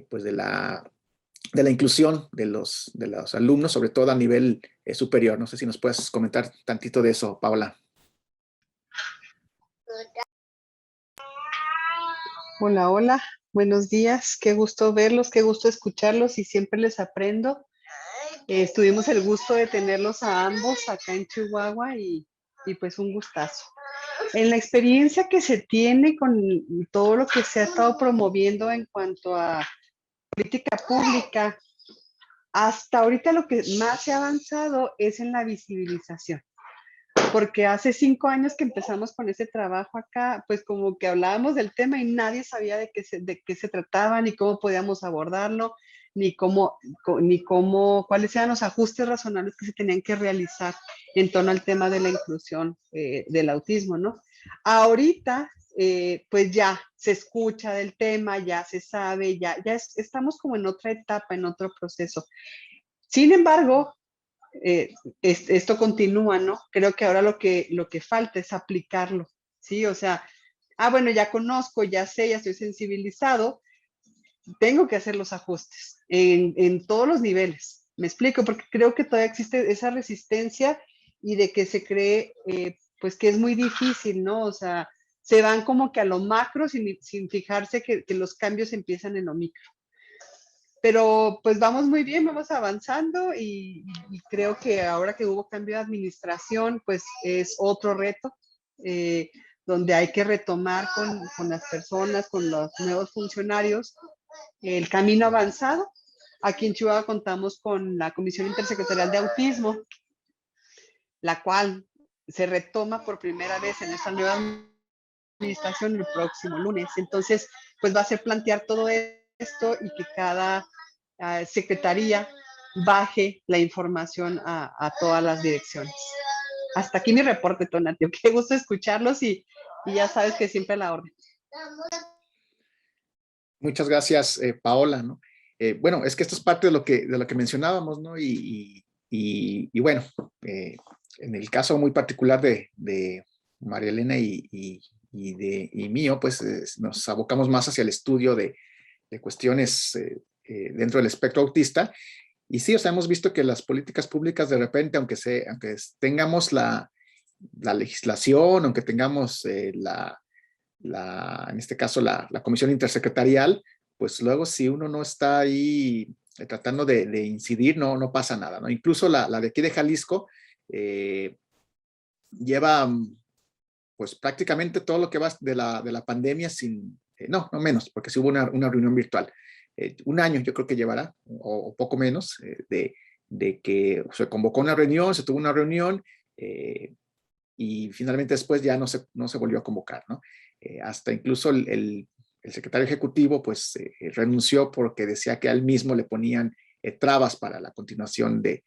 S1: pues de la inclusión de los alumnos, sobre todo a nivel superior. No sé si nos puedes comentar tantito de eso, Paola.
S4: Hola, hola, buenos días, qué gusto verlos, qué gusto escucharlos y siempre les aprendo. Tuvimos el gusto de tenerlos a ambos acá en Chihuahua y pues un gustazo. En la experiencia que se tiene con todo lo que se ha estado promoviendo en cuanto a política pública, hasta ahorita lo que más se ha avanzado es en la visibilización. Porque hace 5 años que empezamos con ese trabajo acá, pues como que hablábamos del tema y nadie sabía de qué se trataba, ni cómo podíamos abordarlo, ni cuáles eran los ajustes razonables que se tenían que realizar en torno al tema de la inclusión del autismo, ¿no? Ahorita, pues ya se escucha del tema, ya se sabe, estamos como en otra etapa, en otro proceso. Sin embargo, esto continúa, ¿no? Creo que ahora lo que falta es aplicarlo, ¿sí? O sea, bueno, ya conozco, ya sé, ya estoy sensibilizado, tengo que hacer los ajustes en todos los niveles. Me explico, porque creo que todavía existe esa resistencia y de que se cree, pues que es muy difícil, ¿no? O sea, se van como que a lo macro sin fijarse que los cambios empiezan en lo micro. Pero pues vamos muy bien, vamos avanzando y creo que ahora que hubo cambio de administración, pues es otro reto donde hay que retomar con las personas, con los nuevos funcionarios, el camino avanzado. Aquí en Chihuahua contamos con la Comisión Intersecretarial de Autismo, la cual se retoma por primera vez en esta nueva administración el próximo lunes. Entonces, pues va a ser plantear todo esto y que cada secretaría baje la información a todas las direcciones. Hasta aquí mi reporte, Tonatio. Qué gusto escucharlos y ya sabes que siempre a la orden.
S1: Muchas gracias, Paola, ¿no? Bueno, es que esto es parte de lo que mencionábamos, ¿no? Y bueno, en el caso muy particular de María Elena y mío, pues nos abocamos más hacia el estudio de cuestiones dentro del espectro autista. Y sí, o sea, hemos visto que las políticas públicas de repente, aunque tengamos la legislación, aunque tengamos en este caso, la comisión intersecretarial, pues luego si uno no está ahí tratando de incidir, no pasa nada, ¿no? Incluso la de aquí de Jalisco lleva pues prácticamente todo lo que va de la pandemia sin, no menos, porque sí hubo una reunión virtual. Un año yo creo que llevará, o poco menos, de que se convocó una reunión, se tuvo una reunión, y finalmente después ya no se volvió a convocar, ¿no? Hasta incluso el secretario ejecutivo pues renunció porque decía que a él mismo le ponían trabas para la continuación de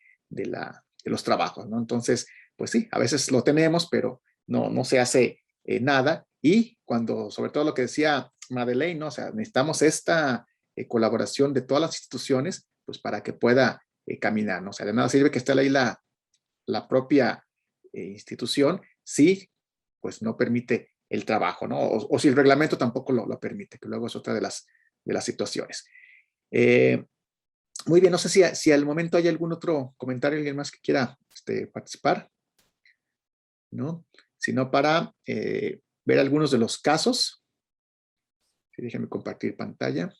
S1: los trabajos, ¿no? Entonces, pues sí, a veces lo tenemos, pero no se hace nada. Y cuando, sobre todo lo que decía Madeleine, ¿no? O sea, necesitamos esta colaboración de todas las instituciones, pues para que pueda caminar, ¿no? O sea, de nada sirve que esté ahí la propia institución, sí, pues no permite el trabajo, ¿no? O si el reglamento tampoco lo permite, que luego es otra de las situaciones. Muy bien, no sé si al momento hay algún otro comentario, alguien más que quiera participar, ¿no? Sino para ver algunos de los casos. Sí, déjenme compartir pantalla.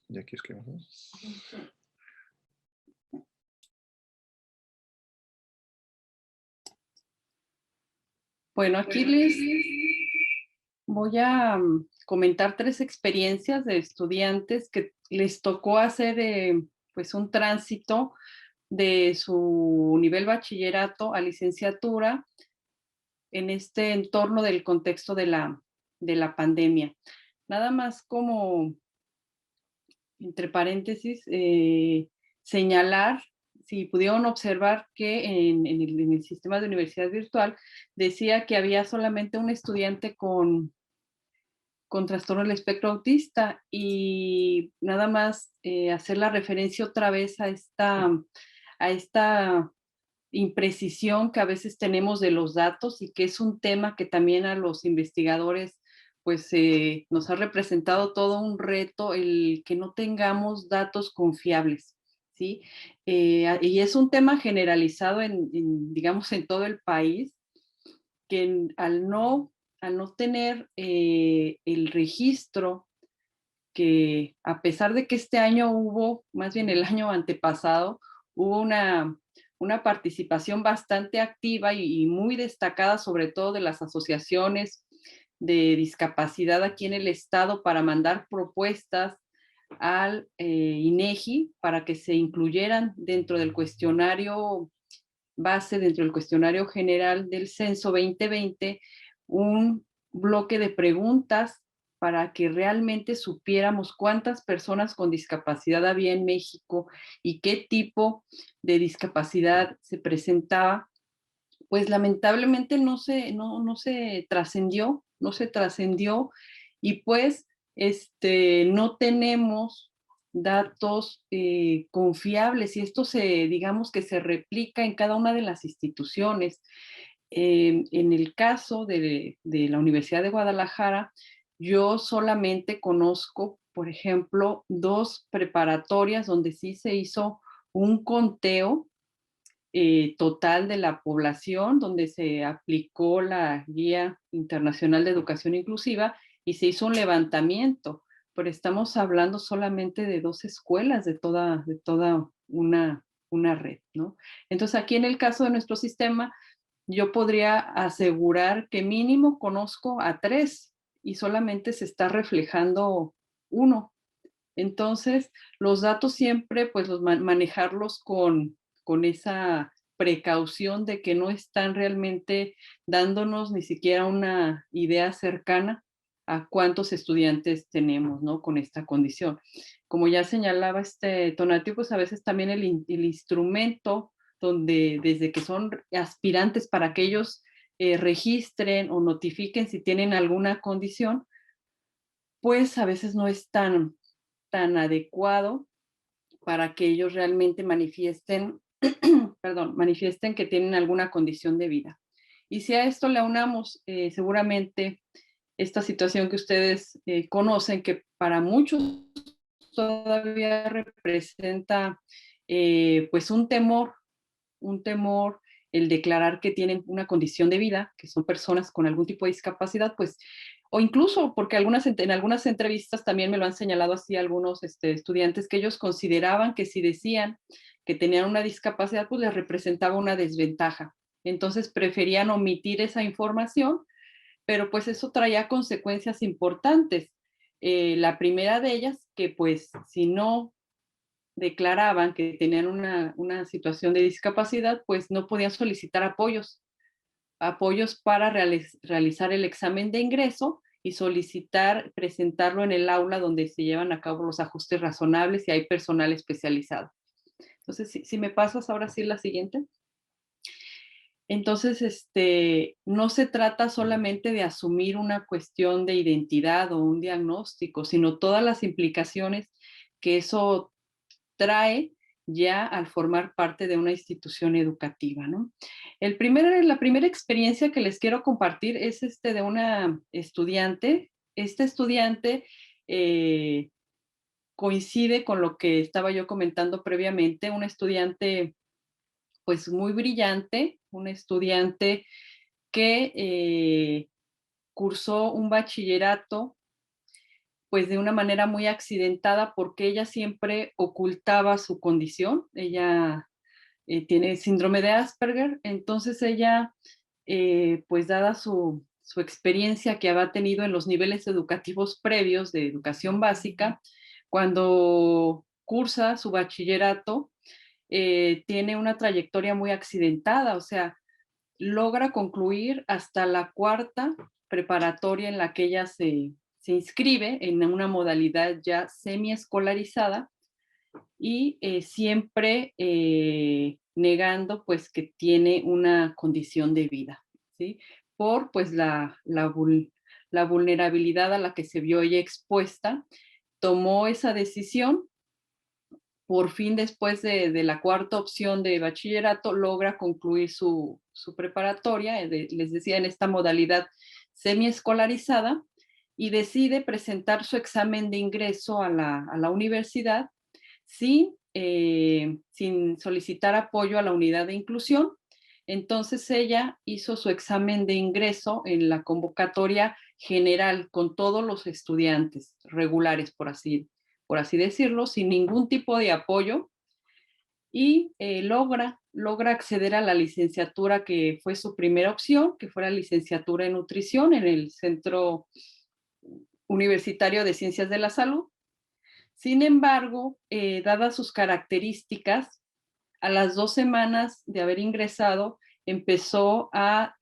S1: Y aquí escribimos.
S3: Bueno, aquí les voy a comentar 3 experiencias de estudiantes que les tocó hacer pues un tránsito de su nivel bachillerato a licenciatura en este entorno del contexto de la pandemia. Nada más como, entre paréntesis, señalar, si pudieron observar que en el sistema de universidad virtual decía que había solamente un estudiante con trastorno del espectro autista y nada más hacer la referencia otra vez a esta imprecisión que a veces tenemos de los datos y que es un tema que también a los investigadores pues nos ha representado todo un reto el que no tengamos datos confiables, ¿sí? Y es un tema generalizado digamos, en todo el país, que al no tener el registro, que a pesar de que este año hubo, más bien el año antepasado, hubo una participación bastante activa y muy destacada, sobre todo de las asociaciones de discapacidad aquí en el estado, para mandar propuestas al INEGI para que se incluyeran dentro del cuestionario base, dentro del cuestionario general del censo 2020, un bloque de preguntas para que realmente supiéramos cuántas personas con discapacidad había en México y qué tipo de discapacidad se presentaba. Pues lamentablemente no se trascendió, y pues no tenemos datos confiables, y esto digamos que se replica en cada una de las instituciones. En el caso de la Universidad de Guadalajara, yo solamente conozco, por ejemplo, 2 preparatorias donde sí se hizo un conteo total de la población, donde se aplicó la Guía Internacional de Educación Inclusiva y se hizo un levantamiento, pero estamos hablando solamente de 2 escuelas de toda una red, ¿no? Entonces, aquí en el caso de nuestro sistema, yo podría asegurar que mínimo conozco a 3 y solamente se está reflejando 1. Entonces, los datos siempre, pues, manejarlos con esa precaución de que no están realmente dándonos ni siquiera una idea cercana a cuántos estudiantes tenemos, ¿no? Con esta condición. Como ya señalaba Tonatiuh, pues, a veces también el instrumento donde desde que son aspirantes para que ellos, registren o notifiquen si tienen alguna condición, pues, a veces no es tan adecuado para que ellos realmente manifiesten, perdón, manifiesten que tienen alguna condición de vida. Y si a esto le aunamos seguramente esta situación que ustedes conocen, que para muchos todavía representa pues un temor el declarar que tienen una condición de vida, que son personas con algún tipo de discapacidad, pues, o incluso porque en algunas entrevistas también me lo han señalado así algunos estudiantes, que ellos consideraban que si decían que tenían una discapacidad, pues les representaba una desventaja. Entonces preferían omitir esa información, pero pues eso traía consecuencias importantes. La primera de ellas, que pues si no declaraban que tenían una situación de discapacidad, pues no podían solicitar apoyos para realizar el examen de ingreso y solicitar presentarlo en el aula donde se llevan a cabo los ajustes razonables y hay personal especializado. Entonces, si me pasas ahora sí la siguiente. Entonces, no se trata solamente de asumir una cuestión de identidad o un diagnóstico, sino todas las implicaciones que eso trae ya al formar parte de una institución educativa, ¿no? La primera experiencia que les quiero compartir es de una estudiante. Esta estudiante coincide con lo que estaba yo comentando previamente, una estudiante pues muy brillante, una estudiante que cursó un bachillerato pues de una manera muy accidentada porque ella siempre ocultaba su condición. Ella tiene síndrome de Asperger, entonces ella, pues dada su experiencia que había tenido en los niveles educativos previos de educación básica, cuando cursa su bachillerato, tiene una trayectoria muy accidentada, o sea, logra concluir hasta la 4ª preparatoria en la que ella se inscribe en una modalidad ya semiescolarizada y siempre negando pues que tiene una condición de vida, ¿sí? Por pues la vulnerabilidad a la que se vio ella expuesta, tomó esa decisión. Por fin, después de la 4ª opción de bachillerato, logra concluir su preparatoria, les decía, en esta modalidad semiescolarizada, y decide presentar su examen de ingreso a la universidad sin solicitar apoyo a la unidad de inclusión. Entonces ella hizo su examen de ingreso en la convocatoria general con todos los estudiantes regulares, por así decirlo, sin ningún tipo de apoyo, y logra acceder a la licenciatura que fue su primera opción, que fue la licenciatura en nutrición en el Centro Universitario de Ciencias de la Salud. Sin embargo, dadas sus características, a las 2 semanas de haber ingresado, empezó a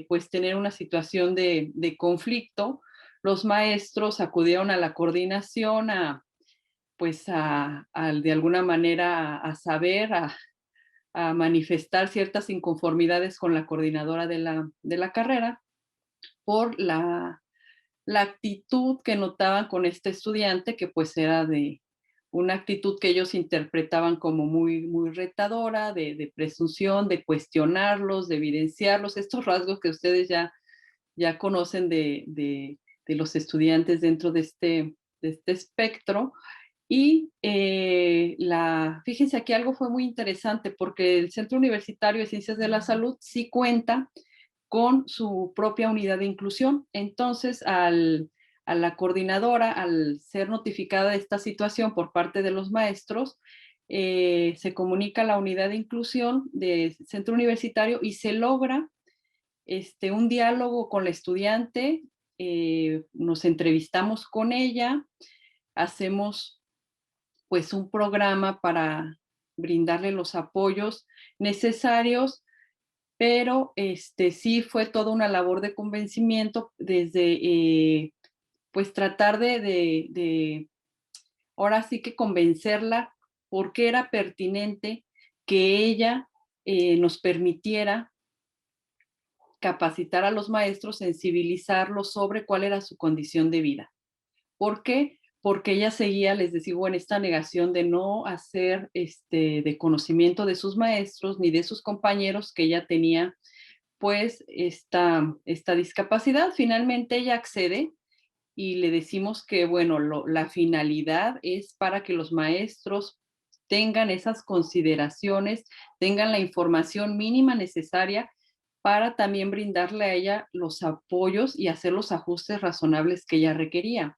S3: pues tener una situación de conflicto. Los maestros acudieron a la coordinación pues de alguna manera a saber, a manifestar ciertas inconformidades con la coordinadora de la carrera por la actitud que notaban con este estudiante, que pues era una actitud que ellos interpretaban como muy, muy retadora, de presunción, de cuestionarlos, de evidenciarlos, estos rasgos que ustedes ya conocen de los estudiantes dentro de este espectro. Y fíjense aquí algo fue muy interesante porque el Centro Universitario de Ciencias de la Salud sí cuenta con su propia unidad de inclusión. Entonces, a la coordinadora, al ser notificada de esta situación por parte de los maestros, se comunica a la unidad de inclusión del Centro Universitario y se logra un diálogo con la estudiante, nos entrevistamos con ella, hacemos pues un programa para brindarle los apoyos necesarios, pero sí fue toda una labor de convencimiento desde pues tratar ahora sí que convencerla porque era pertinente que ella nos permitiera capacitar a los maestros, sensibilizarlos sobre cuál era su condición de vida. ¿Por qué? Porque ella seguía, les digo, en esta negación de no hacer de conocimiento de sus maestros ni de sus compañeros que ella tenía pues esta discapacidad. Finalmente ella accede y le decimos que, bueno, la finalidad es para que los maestros tengan esas consideraciones, tengan la información mínima necesaria para también brindarle a ella los apoyos y hacer los ajustes razonables que ella requería.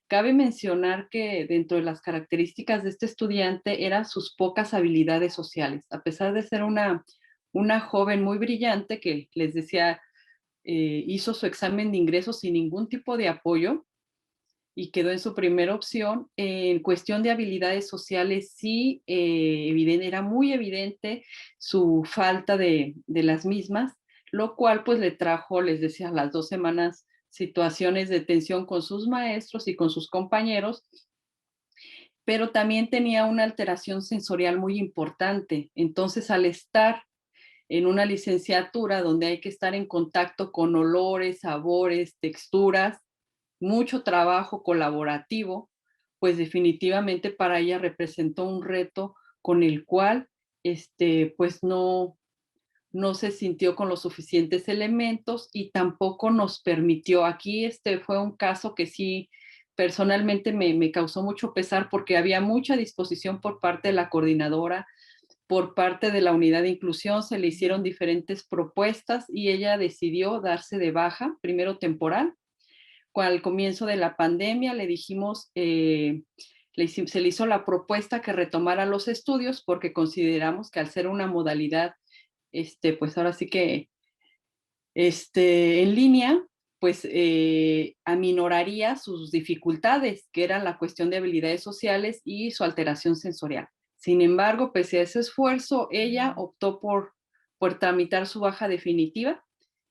S3: Cabe mencionar que dentro de las características de este estudiante eran sus pocas habilidades sociales. A pesar de ser una joven muy brillante que les decía, hizo su examen de ingreso sin ningún tipo de apoyo y quedó en su primera opción. En cuestión de habilidades sociales, sí, era muy evidente su falta de las mismas, lo cual pues le trajo, les decía, a las 2 semanas situaciones de tensión con sus maestros y con sus compañeros, pero también tenía una alteración sensorial muy importante. Entonces, al estar en una licenciatura donde hay que estar en contacto con olores, sabores, texturas, mucho trabajo colaborativo, pues definitivamente para ella representó un reto con el cual, pues no se sintió con los suficientes elementos y tampoco nos permitió. Aquí fue un caso que sí personalmente me causó mucho pesar porque había mucha disposición por parte de la coordinadora, por parte de la unidad de inclusión, se le hicieron diferentes propuestas y ella decidió darse de baja, primero temporal. Al comienzo de la pandemia le dijimos, se le hizo la propuesta que retomara los estudios porque consideramos que al ser una modalidad, pues ahora sí que en línea, pues aminoraría sus dificultades, que eran la cuestión de habilidades sociales y su alteración sensorial. Sin embargo, pese a ese esfuerzo, ella optó por tramitar su baja definitiva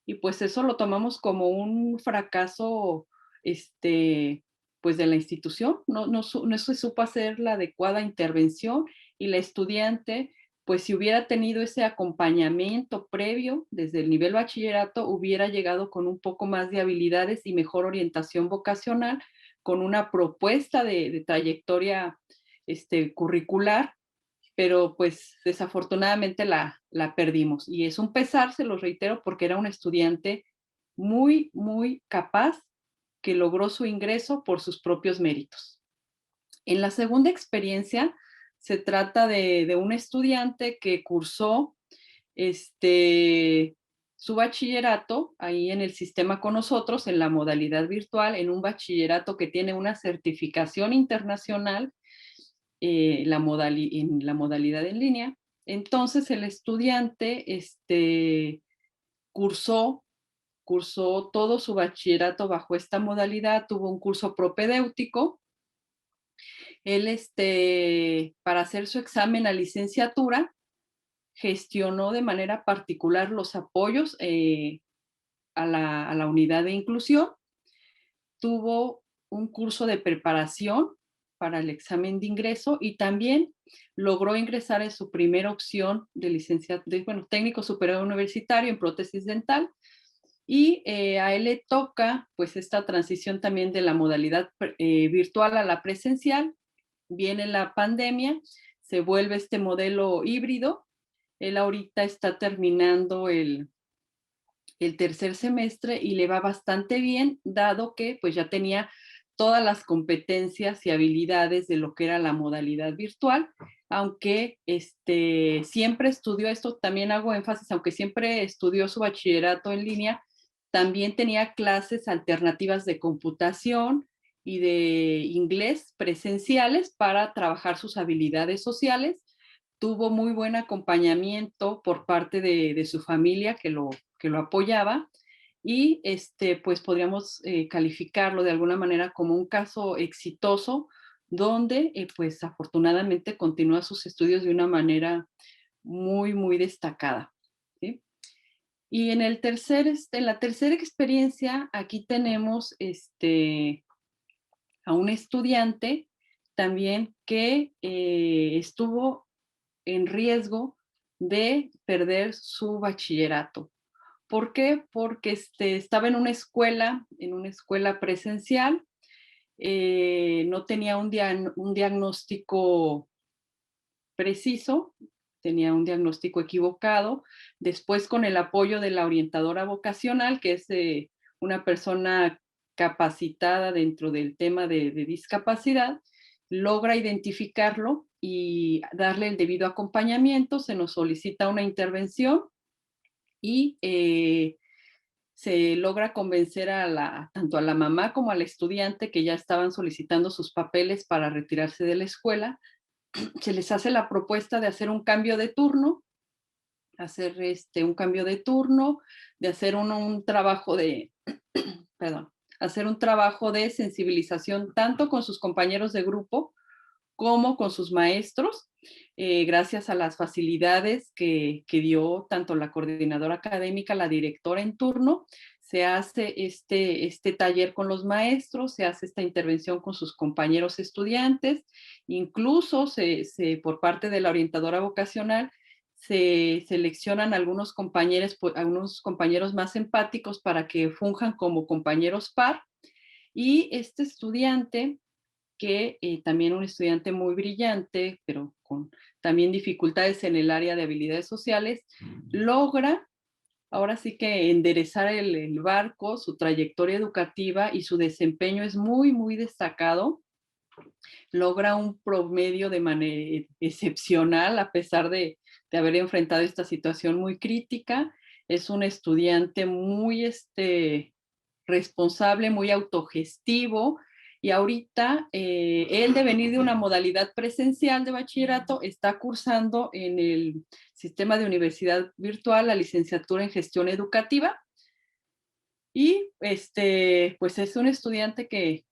S3: y pues eso lo tomamos como un fracaso, pues de la institución. No se supo hacer la adecuada intervención y la estudiante, pues si hubiera tenido ese acompañamiento previo desde el nivel bachillerato, hubiera llegado con un poco más de habilidades y mejor orientación vocacional, con una propuesta de trayectoria curricular, pero pues desafortunadamente la perdimos. Y es un pesar, se lo reitero, porque era un estudiante muy, muy capaz que logró su ingreso por sus propios méritos. En la segunda experiencia, se trata de un estudiante que cursó su bachillerato ahí en el sistema con nosotros, en la modalidad virtual, en un bachillerato que tiene una certificación internacional en la modalidad en línea. Entonces el estudiante cursó todo su bachillerato bajo esta modalidad, tuvo un curso propedéutico. Él, para hacer su examen a licenciatura, gestionó de manera particular los apoyos a la unidad de inclusión. Tuvo un curso de preparación para el examen de ingreso y también logró ingresar en su primera opción de técnico superior universitario en prótesis dental. Y a él le toca pues esta transición también de la modalidad virtual a la presencial. viene la pandemia, se vuelve este modelo híbrido. Él ahorita está terminando el tercer semestre y le va bastante bien, dado que pues ya tenía todas las competencias y habilidades de lo que era la modalidad virtual, aunque siempre estudió esto, también hago énfasis, aunque siempre estudió su bachillerato en línea, también tenía clases alternativas de computación y de inglés presenciales para trabajar sus habilidades sociales. Tuvo muy buen acompañamiento por parte de su familia que lo apoyaba y pues podríamos calificarlo de alguna manera como un caso exitoso donde pues afortunadamente continúa sus estudios de una manera muy, muy destacada, ¿sí? Y en la tercera experiencia, aquí tenemos a un estudiante también que estuvo en riesgo de perder su bachillerato. ¿Por qué? Porque estaba en una escuela presencial, no tenía un diagnóstico preciso, tenía un diagnóstico equivocado. Después, con el apoyo de la orientadora vocacional, que es una persona capacitada dentro del tema de discapacidad, logra identificarlo y darle el debido acompañamiento. Se nos solicita una intervención y se logra convencer tanto a la mamá como al estudiante, que ya estaban solicitando sus papeles para retirarse de la escuela. Se les hace la propuesta de hacer un cambio de turno, de hacer un trabajo de, perdón, hacer un trabajo de sensibilización tanto con sus compañeros de grupo como con sus maestros, gracias a las facilidades que dio tanto la coordinadora académica, la directora en turno. Se hace este taller con los maestros, se hace esta intervención con sus compañeros estudiantes, incluso por parte de la orientadora vocacional se seleccionan algunos compañeros más empáticos para que funjan como compañeros par. Y este estudiante, que también un estudiante muy brillante, pero con también dificultades en el área de habilidades sociales, logra ahora sí que enderezar el barco. Su trayectoria educativa y su desempeño es muy, muy destacado. Logra un promedio de manera excepcional a pesar de haber enfrentado esta situación muy crítica. Es un estudiante muy responsable, muy autogestivo, y ahorita él, de venir de una modalidad presencial de bachillerato, está cursando en el sistema de universidad virtual la licenciatura en gestión educativa. Y pues es un estudiante que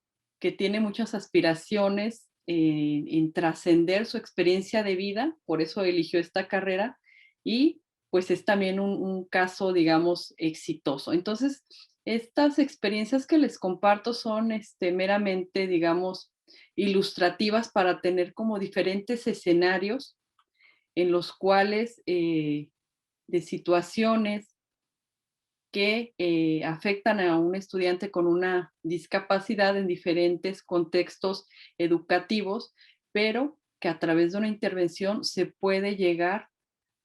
S3: tiene muchas aspiraciones en trascender su experiencia de vida, por eso eligió esta carrera, y pues es también un caso, digamos, exitoso. Entonces, estas experiencias que les comparto son meramente, digamos, ilustrativas para tener como diferentes escenarios en los cuales de situaciones que afectan a un estudiante con una discapacidad en diferentes contextos educativos, pero que a través de una intervención se puede llegar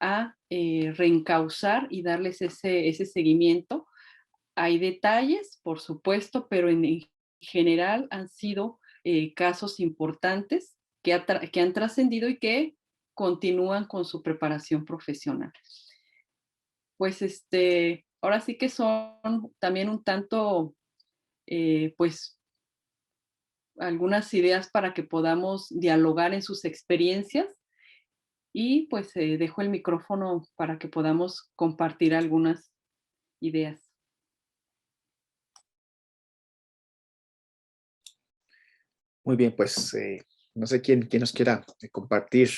S3: a reencauzar y darles ese seguimiento. Hay detalles, por supuesto, pero en general han sido casos importantes que han trascendido y que continúan con su preparación profesional. Pues ahora sí que son también un tanto, pues, algunas ideas para que podamos dialogar en sus experiencias, y pues dejo el micrófono para que podamos compartir algunas ideas.
S1: Muy bien, pues no sé quién nos quiera compartir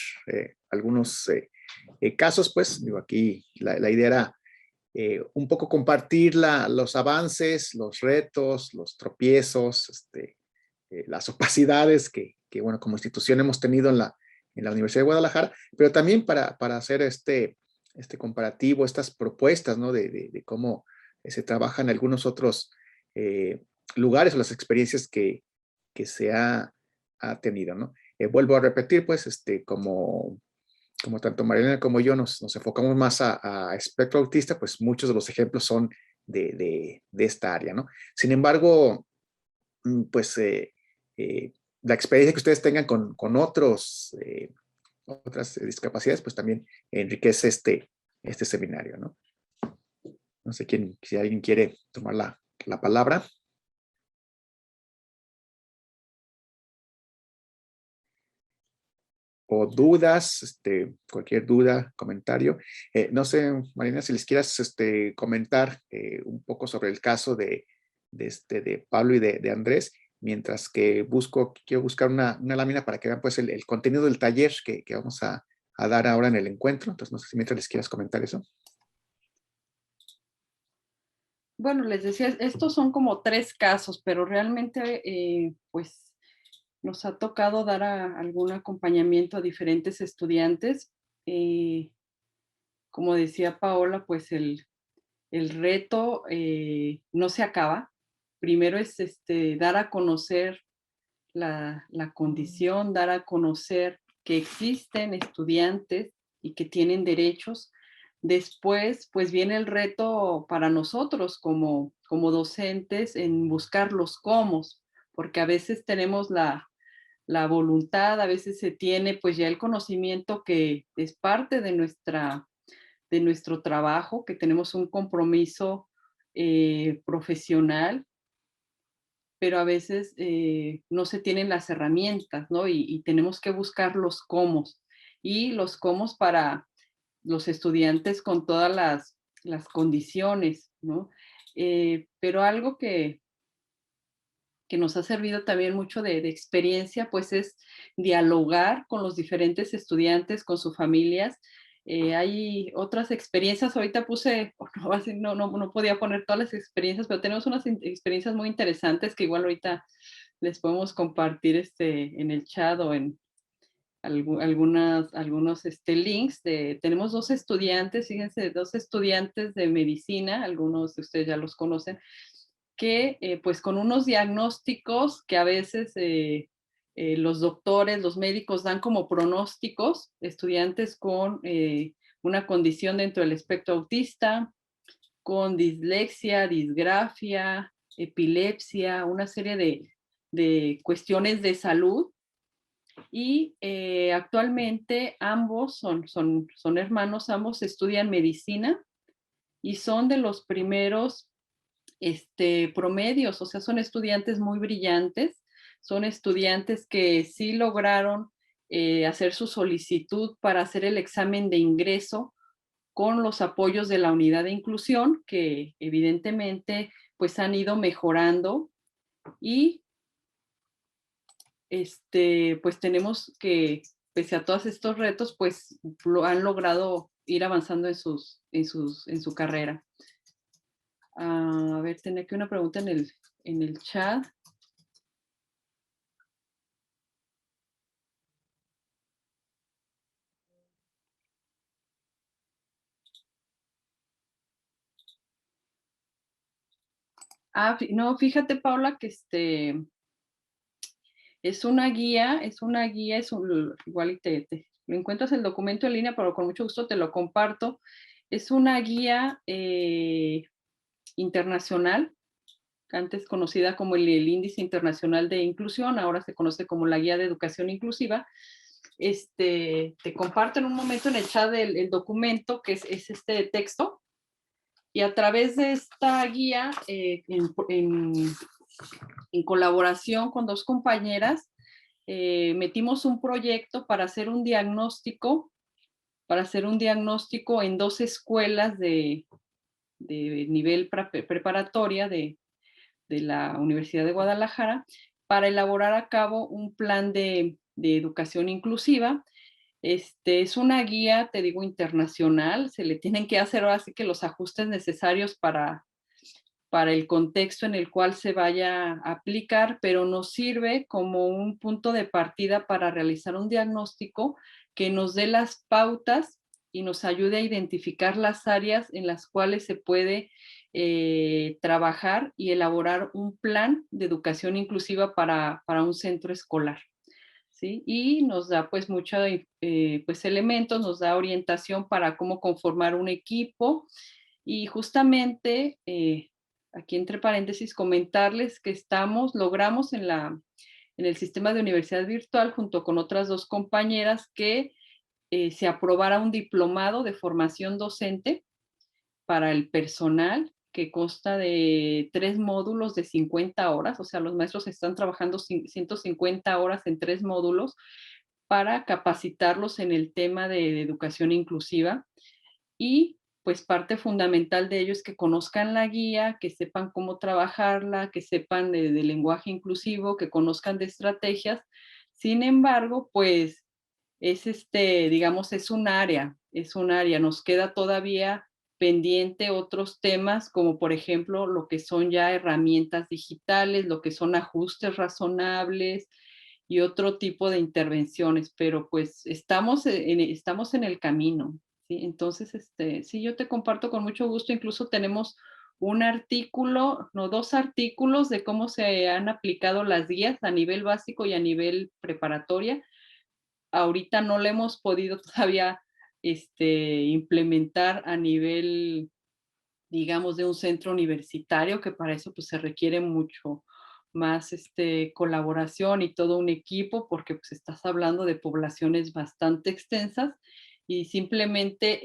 S1: algunos casos, pues digo, aquí la idea era un poco compartir los avances, los retos, los tropiezos, las opacidades que, bueno, como institución hemos tenido en la Universidad de Guadalajara, pero también para hacer este comparativo, estas propuestas, ¿no? De cómo se trabaja en algunos otros lugares o las experiencias que se ha tenido, ¿no? Vuelvo a repetir, pues, como tanto Marilena como yo nos enfocamos más a espectro autista, pues muchos de los ejemplos son de esta área, ¿no? Sin embargo, pues la experiencia que ustedes tengan con otras discapacidades, pues también enriquece este seminario, ¿no? No sé si alguien quiere tomar la palabra. O dudas, cualquier duda, comentario. No sé, Marina, si les quieras comentar un poco sobre el caso de Pablo y de Andrés, mientras que quiero buscar una lámina para que vean pues el contenido del taller que vamos a dar ahora en el encuentro. Entonces, no sé si mientras les quieras comentar eso.
S3: Bueno, les decía, estos son como 3 casos, pero realmente, pues, nos ha tocado dar algún acompañamiento a diferentes estudiantes. Como decía Paola, pues el reto no se acaba. Primero es dar a conocer la condición, dar a conocer que existen estudiantes y que tienen derechos. Después, pues viene el reto para nosotros como docentes en buscar los cómo, porque a veces tenemos la voluntad, a veces se tiene pues ya el conocimiento que es parte de nuestro trabajo, que tenemos un compromiso profesional, pero a veces no se tienen las herramientas, ¿no? Y tenemos que buscar los cómo. Y los cómo para los estudiantes con todas las condiciones, ¿no? Pero algo que nos ha servido también mucho de experiencia, pues es dialogar con los diferentes estudiantes, con sus familias. Hay otras experiencias, ahorita puse, no podía poner todas las experiencias, pero tenemos unas experiencias muy interesantes que igual ahorita les podemos compartir en el chat o en algunos links. Tenemos 2 estudiantes, fíjense, 2 estudiantes de medicina, algunos de ustedes ya los conocen, que pues con unos diagnósticos que a veces los doctores, los médicos dan como pronósticos, estudiantes con una condición dentro del espectro autista, con dislexia, disgrafia, epilepsia, una serie de cuestiones de salud. Y actualmente ambos son hermanos, ambos estudian medicina y son de los primeros promedios, o sea, son estudiantes muy brillantes, son estudiantes que sí lograron hacer su solicitud para hacer el examen de ingreso con los apoyos de la unidad de inclusión, que evidentemente pues han ido mejorando y pues tenemos que, pese a todos estos retos, pues han logrado ir avanzando en su carrera. A ver, tenía aquí una pregunta en el chat. No, fíjate, Paula, que es una guía, igual y lo encuentras el documento en línea, pero con mucho gusto te lo comparto. Es una guía internacional, antes conocida como el Índice Internacional de Inclusión, ahora se conoce como la Guía de Educación Inclusiva. Te comparto en un momento en el chat el documento, que es este texto, y a través de esta guía, en colaboración con 2 compañeras, metimos un proyecto para hacer un diagnóstico en 2 escuelas de nivel preparatoria de la Universidad de Guadalajara, para elaborar a cabo un plan de educación inclusiva. Es una guía, te digo, internacional, se le tienen que hacer ahora sí que los ajustes necesarios para el contexto en el cual se vaya a aplicar, pero nos sirve como un punto de partida para realizar un diagnóstico que nos dé las pautas y nos ayude a identificar las áreas en las cuales se puede trabajar y elaborar un plan de educación inclusiva para un centro escolar. ¿sí? Y nos da pues pues elementos, nos da orientación para cómo conformar un equipo y justamente aquí entre paréntesis comentarles que logramos en el sistema de universidad virtual junto con otras 2 compañeras que se aprobara un diplomado de formación docente para el personal que consta de 3 módulos de 50 horas, o sea, los maestros están trabajando 150 horas en 3 módulos para capacitarlos en el tema de educación inclusiva y pues parte fundamental de ello es que conozcan la guía, que sepan cómo trabajarla, que sepan de lenguaje inclusivo, que conozcan de estrategias. Sin embargo, pues digamos, es un área, nos queda todavía pendiente otros temas, como por ejemplo, lo que son ya herramientas digitales, lo que son ajustes razonables y otro tipo de intervenciones, pero pues estamos en el camino, ¿sí? Entonces, sí, yo te comparto con mucho gusto, incluso tenemos un artículo, no, 2 artículos de cómo se han aplicado las guías a nivel básico y a nivel preparatoria. Ahorita no lo hemos podido todavía implementar a nivel, digamos, de un centro universitario, que para eso pues se requiere mucho más colaboración y todo un equipo, porque pues estás hablando de poblaciones bastante extensas y simplemente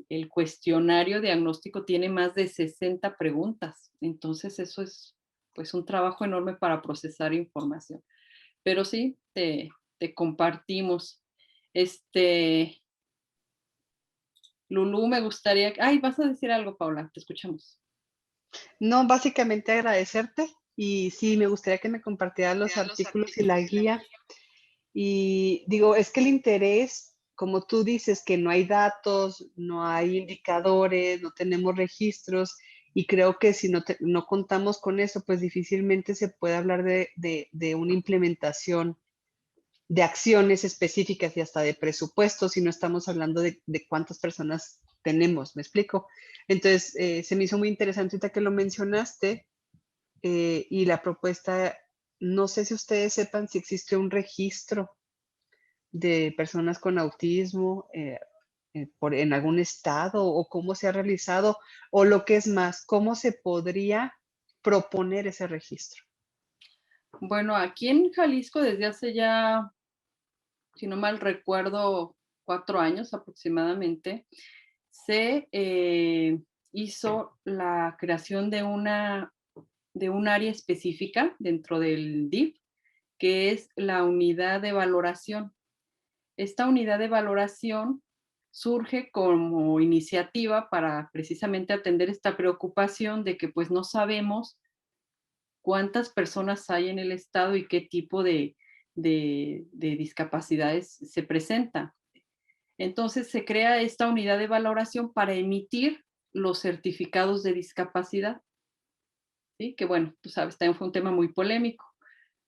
S3: el cuestionario diagnóstico tiene más de 60 preguntas. Entonces eso es pues un trabajo enorme para procesar información. Pero sí, te compartimos. Lulú, me gustaría. Ay, vas a decir algo, Paula, te escuchamos.
S4: No, básicamente agradecerte y sí, me gustaría que me compartieras los artículos y la guía. Y digo, es que el interés, como tú dices, que no hay datos, no hay indicadores, no tenemos registros, y creo que si no contamos con eso, pues difícilmente se puede hablar de una implementación de acciones específicas y hasta de presupuestos, si no estamos hablando de cuántas personas tenemos, ¿me explico? Entonces, se me hizo muy interesante ahorita que lo mencionaste, y la propuesta, no sé si ustedes sepan si existe un registro de personas con autismo, en algún estado, o cómo se ha realizado, o lo que es más, ¿cómo se podría proponer ese registro?
S3: Bueno, aquí en Jalisco desde hace ya, si no mal recuerdo, 4 años aproximadamente, se hizo la creación de un área específica dentro del DIF, que es la unidad de valoración. Esta unidad de valoración surge como iniciativa para precisamente atender esta preocupación de que pues no sabemos cuántas personas hay en el estado y qué tipo de discapacidades se presentan. Entonces se crea esta unidad de valoración para emitir los certificados de discapacidad, ¿sí? Que bueno, tú sabes, también fue un tema muy polémico,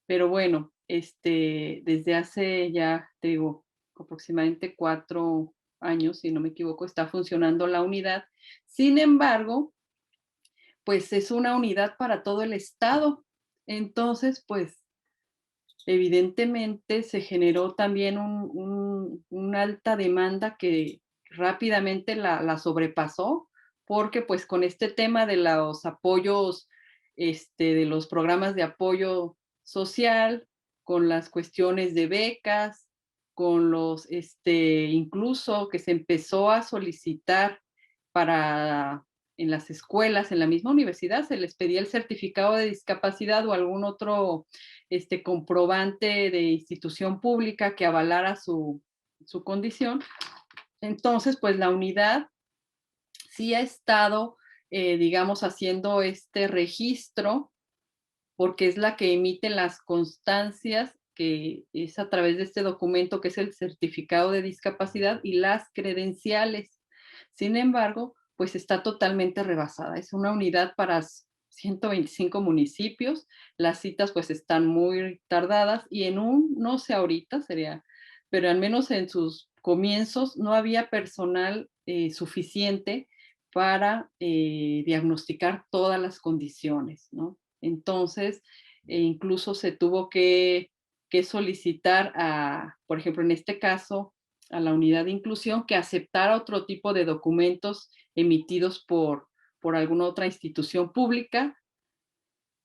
S3: pero bueno, desde hace ya, te digo, aproximadamente 4 años, si no me equivoco, está funcionando la unidad. Sin embargo, pues es una unidad para todo el estado. Entonces, pues evidentemente se generó también una alta demanda que rápidamente la sobrepasó, porque pues con este tema de los apoyos, de los programas de apoyo social, con las cuestiones de becas, con incluso que se empezó a solicitar para en las escuelas, en la misma universidad, se les pedía el certificado de discapacidad o algún otro comprobante de institución pública que avalara su condición. Entonces, pues la unidad sí ha estado, digamos, haciendo este registro porque es la que emite las constancias, que es a través de este documento que es el certificado de discapacidad y las credenciales. Sin embargo, pues está totalmente rebasada. Es una unidad para 125 municipios, las citas pues están muy tardadas y no sé ahorita sería, pero al menos en sus comienzos no había personal suficiente para diagnosticar todas las condiciones, ¿no? Entonces, incluso se tuvo que que solicitar a, por ejemplo, en este caso, a la unidad de inclusión que aceptara otro tipo de documentos emitidos por alguna otra institución pública,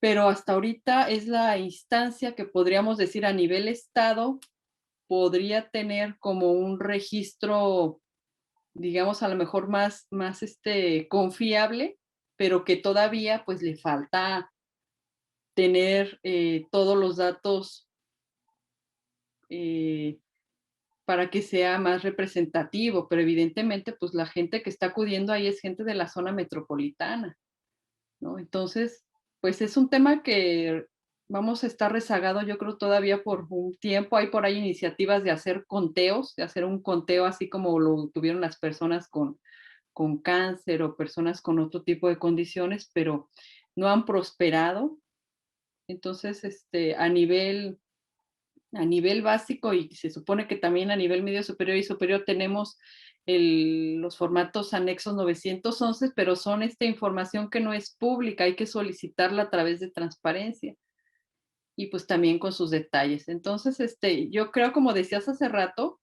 S3: pero hasta ahorita es la instancia que podríamos decir a nivel estado podría tener como un registro, digamos, a lo mejor más confiable, pero que todavía pues le falta tener todos los datos para que sea más representativo, pero evidentemente pues la gente que está acudiendo ahí es gente de la zona metropolitana, ¿no? Entonces, pues es un tema que vamos a estar rezagado, yo creo, todavía por un tiempo. Hay por ahí iniciativas de hacer conteos, de hacer un conteo así como lo tuvieron las personas con cáncer o personas con otro tipo de condiciones, pero no han prosperado. Entonces, a nivel básico y se supone que también a nivel medio superior y superior tenemos los formatos anexos 911, pero son esta información que no es pública, hay que solicitarla a través de transparencia y pues también con sus detalles. Entonces, yo creo, como decías hace rato,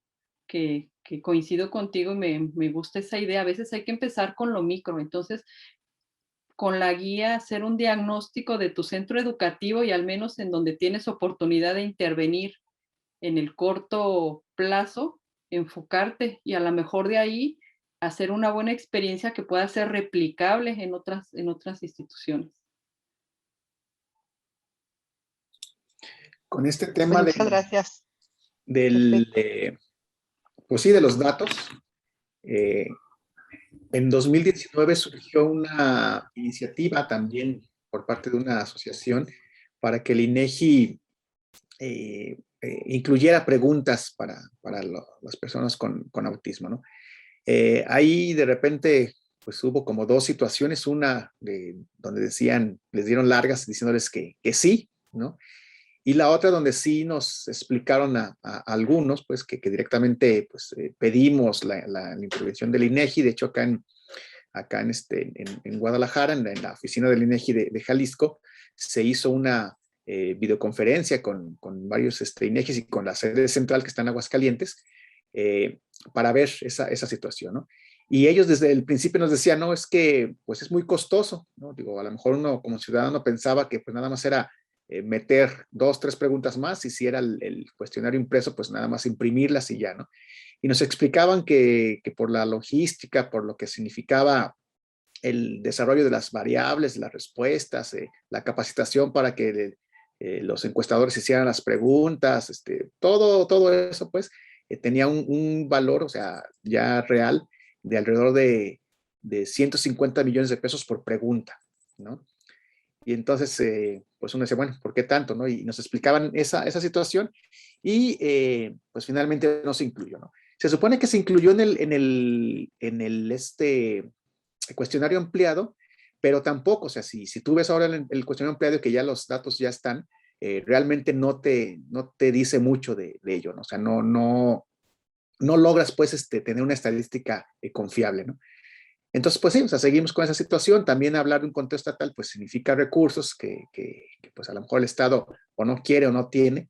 S3: que coincido contigo y me gusta esa idea, a veces hay que empezar con lo micro, entonces con la guía hacer un diagnóstico de tu centro educativo y al menos en donde tienes oportunidad de intervenir en el corto plazo, enfocarte y a lo mejor de ahí hacer una buena experiencia que pueda ser replicable en otras instituciones.
S1: Con este
S4: Pues
S1: tema
S4: muchas gracias.
S1: del,
S4: Perfecto.
S1: pues sí, de los datos, en 2019 surgió una iniciativa también por parte de una asociación para que el INEGI incluyera preguntas para las personas con autismo, ¿no? Ahí de repente pues hubo como dos situaciones, una donde decían, les dieron largas diciéndoles que sí, ¿no? Y la otra donde sí nos explicaron a algunos, pues que directamente pues, pedimos la intervención del INEGI. De hecho acá en Guadalajara, en la oficina del INEGI de Jalisco, se hizo una videoconferencia con varios INEGIs y con la sede central que está en Aguascalientes para ver esa situación, ¿no? Y ellos desde el principio nos decían, no, es que pues es muy costoso, ¿no? Digo, a lo mejor uno como ciudadano pensaba que pues nada más era meter 2, 3 preguntas más y si era el cuestionario impreso, pues nada más imprimirlas y ya, ¿no? Y nos explicaban que por la logística, por lo que significaba el desarrollo de las variables, de las respuestas, la capacitación para que los encuestadores hicieran las preguntas, todo eso, pues, tenía un valor, o sea, ya real, de alrededor de 150 millones de pesos por pregunta, ¿no? Y entonces, pues uno decía, bueno, ¿por qué tanto, no? Y nos explicaban esa situación y pues finalmente no se incluyó, ¿no? Se supone que se incluyó en el cuestionario ampliado, pero tampoco, o sea, si tú ves ahora el cuestionario ampliado que ya los datos ya están, realmente no te dice mucho de ello, ¿no? O sea, no logras pues tener una estadística confiable, ¿no? Entonces, pues sí, o sea, seguimos con esa situación. También hablar de un conteo estatal, pues significa recursos que pues a lo mejor el Estado o no quiere o no tiene.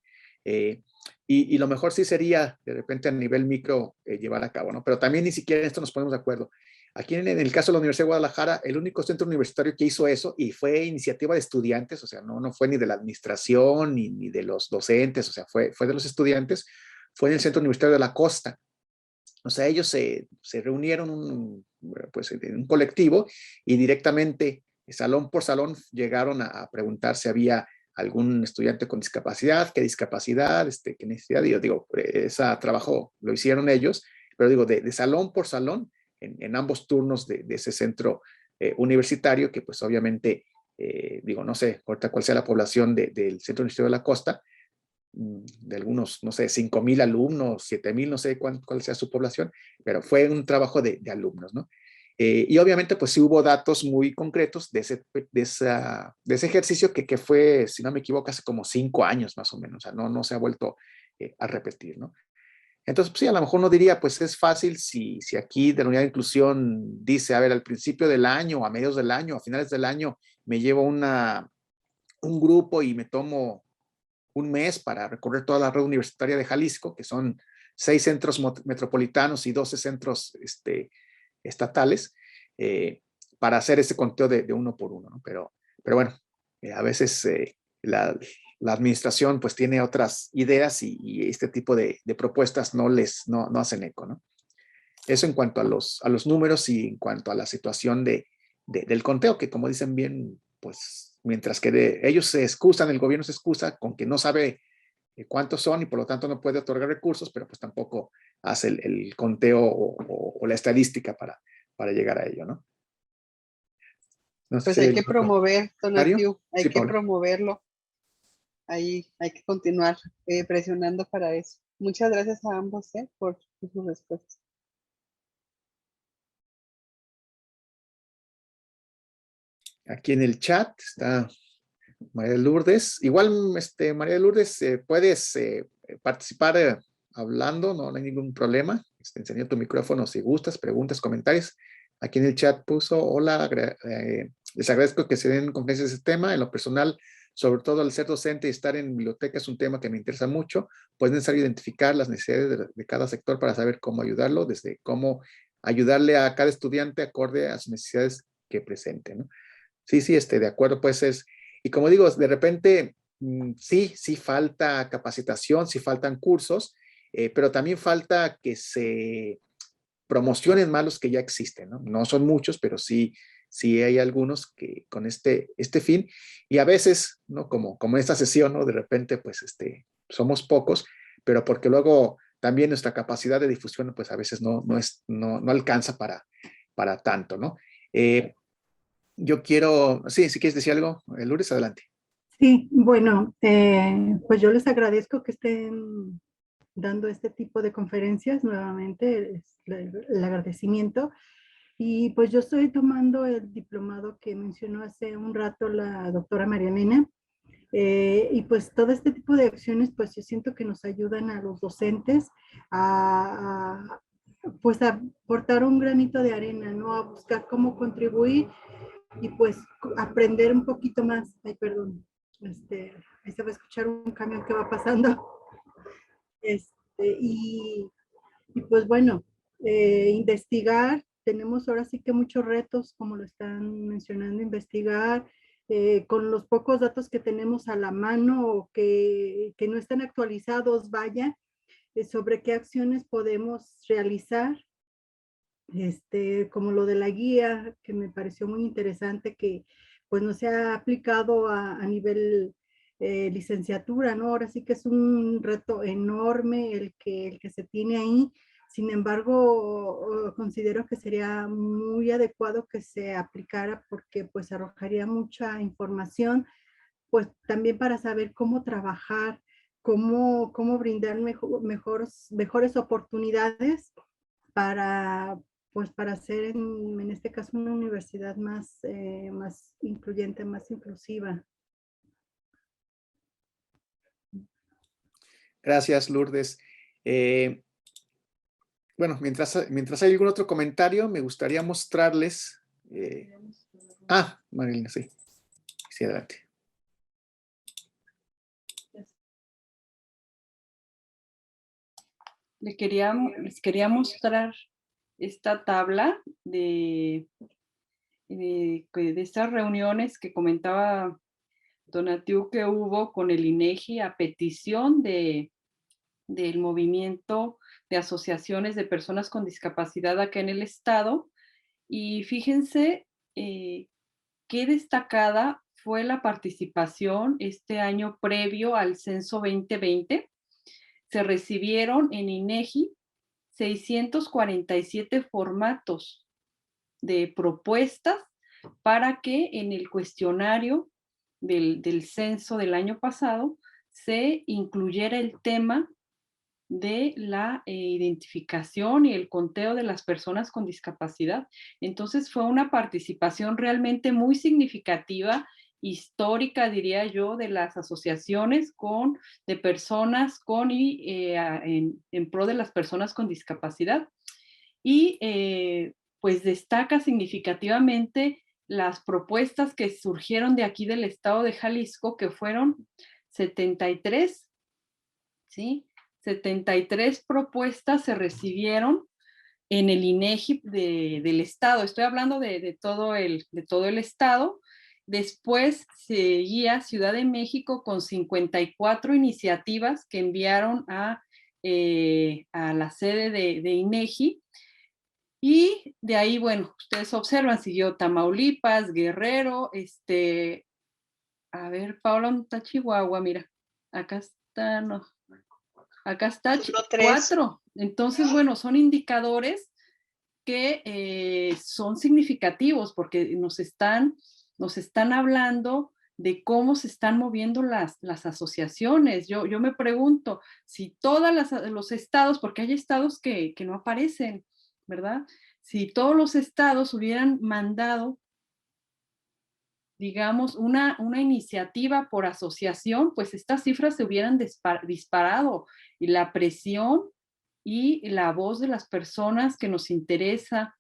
S1: Y lo mejor sí sería, de repente, a nivel micro, llevar a cabo, ¿no? Pero también ni siquiera en esto nos ponemos de acuerdo. Aquí en el caso de la Universidad de Guadalajara, el único centro universitario que hizo eso, y fue iniciativa de estudiantes, o sea, no fue ni de la administración ni de los docentes, o sea, fue de los estudiantes, fue en el Centro Universitario de la Costa. O sea, ellos se reunieron pues, en un colectivo y directamente, salón por salón, llegaron a preguntar si había algún estudiante con discapacidad, qué discapacidad, qué necesidad. Y yo digo, ese trabajo lo hicieron ellos, pero digo, de salón por salón, en ambos turnos de ese centro universitario, que pues obviamente, digo, no sé ahorita cuál sea la población del Centro Universitario de la Costa, de algunos, no sé, 5,000 alumnos, 7,000, no sé cuál sea su población, pero fue un trabajo de alumnos, ¿no? Y obviamente, pues sí hubo datos muy concretos de ese ejercicio que fue, si no me equivoco, hace como 5 años más o menos, o sea, no se ha vuelto a repetir, ¿no? Entonces, pues sí, a lo mejor uno diría, pues es fácil si aquí de la unidad de inclusión dice, a ver, al principio del año, a mediados del año, a finales del año, me llevo un grupo y me tomo un mes para recorrer toda la red universitaria de Jalisco, que son 6 centros metropolitanos y 12 centros estatales, para hacer ese conteo de uno por uno, ¿no? Pero bueno, a veces la administración pues tiene otras ideas y este tipo de propuestas no hacen eco, ¿no? Eso en cuanto a los números y en cuanto a la situación del conteo, que como dicen bien, pues mientras que ellos se excusan, el gobierno se excusa con que no sabe cuántos son y por lo tanto no puede otorgar recursos, pero pues tampoco hace el conteo o la estadística para llegar a ello, ¿no? No sé
S4: Pues
S1: si
S4: hay
S1: hay
S4: que
S1: algún
S4: promover,
S1: comentario.
S4: Tonatiu, hay
S1: Sí,
S4: que
S1: Paula.
S4: promoverlo. Ahí hay que continuar presionando para eso. Muchas gracias a ambos por sus respuestas.
S1: Aquí en el chat está María de Lourdes. Igual, María de Lourdes, puedes participar hablando, no hay ningún problema. Enseño tu micrófono si gustas, preguntas, comentarios. Aquí en el chat puso, hola, les agradezco que se den conferencias de este tema. En lo personal, sobre todo al ser docente y estar en biblioteca es un tema que me interesa mucho, pues es necesario identificar las necesidades de cada sector para saber cómo ayudarlo, desde cómo ayudarle a cada estudiante acorde a sus necesidades que presente, ¿no? Sí, de acuerdo, pues y como digo, de repente, sí falta capacitación, sí faltan cursos, pero también falta que se promocionen más los que ya existen, ¿no? No son muchos, pero sí hay algunos que con este fin, y a veces, ¿no? Como esta sesión, ¿no? De repente, pues, somos pocos, pero porque luego también nuestra capacidad de difusión, pues a veces no alcanza para tanto, ¿no? Yo quiero, sí, si quieres decir algo, Lourdes, adelante.
S5: Sí, bueno, pues yo les agradezco que estén dando este tipo de conferencias nuevamente, el agradecimiento. Y pues yo estoy tomando el diplomado que mencionó hace un rato la doctora María Elena. Y pues todo este tipo de acciones, pues yo siento que nos ayudan a los docentes pues a aportar un granito de arena, ¿no? A buscar cómo contribuir y pues aprender un poquito más. Ay, perdón. Ahí se va a escuchar un camión que va pasando. Y pues bueno, investigar, tenemos ahora sí que muchos retos, como lo están mencionando, investigar con los pocos datos que tenemos a la mano o que no están actualizados, vaya, sobre qué acciones podemos realizar, como lo de la guía, que me pareció muy interesante, que pues no se ha aplicado a nivel licenciatura, ¿no? Ahora sí que es un reto enorme el que se tiene ahí. Sin embargo, considero que sería muy adecuado que se aplicara porque pues arrojaría mucha información, pues también para saber cómo trabajar, cómo brindar mejores oportunidades para, pues para hacer en este caso una universidad más incluyente, más inclusiva.
S1: Gracias, Lourdes. Bueno, mientras hay algún otro comentario, me gustaría mostrarles. Marilena, sí. Sí, adelante.
S3: Les quería mostrar esta tabla de estas reuniones que comentaba Donatiu que hubo con el INEGI a petición del movimiento de asociaciones de personas con discapacidad acá en el estado. Y fíjense qué destacada fue la participación este año previo al censo 2020. Se recibieron en INEGI 647 formatos de propuestas para que en el cuestionario del censo del año pasado se incluyera el tema de la identificación y el conteo de las personas con discapacidad. Entonces fue una participación realmente muy significativa, histórica, diría yo, de las asociaciones de personas en pro de las personas con discapacidad. Y pues destaca significativamente las propuestas que surgieron de aquí del estado de Jalisco, que fueron 73, ¿sí? 73 propuestas se recibieron en el INEGI del estado. Estoy hablando de todo el estado. Después seguía Ciudad de México con 54 iniciativas que enviaron a la sede de INEGI. Y de ahí, bueno, ustedes observan, siguió Tamaulipas, Guerrero, a ver, Paula, ¿dónde está Chihuahua? Mira, acá está, no, acá está
S4: Solo 3.
S3: 4. Entonces, bueno, son indicadores que son significativos porque nos están hablando de cómo se están moviendo las asociaciones. Yo me pregunto si todos los estados, porque hay estados que no aparecen, ¿verdad? Si todos los estados hubieran mandado, digamos, una iniciativa por asociación, pues estas cifras se hubieran disparado y la presión y la voz de las personas que nos interesa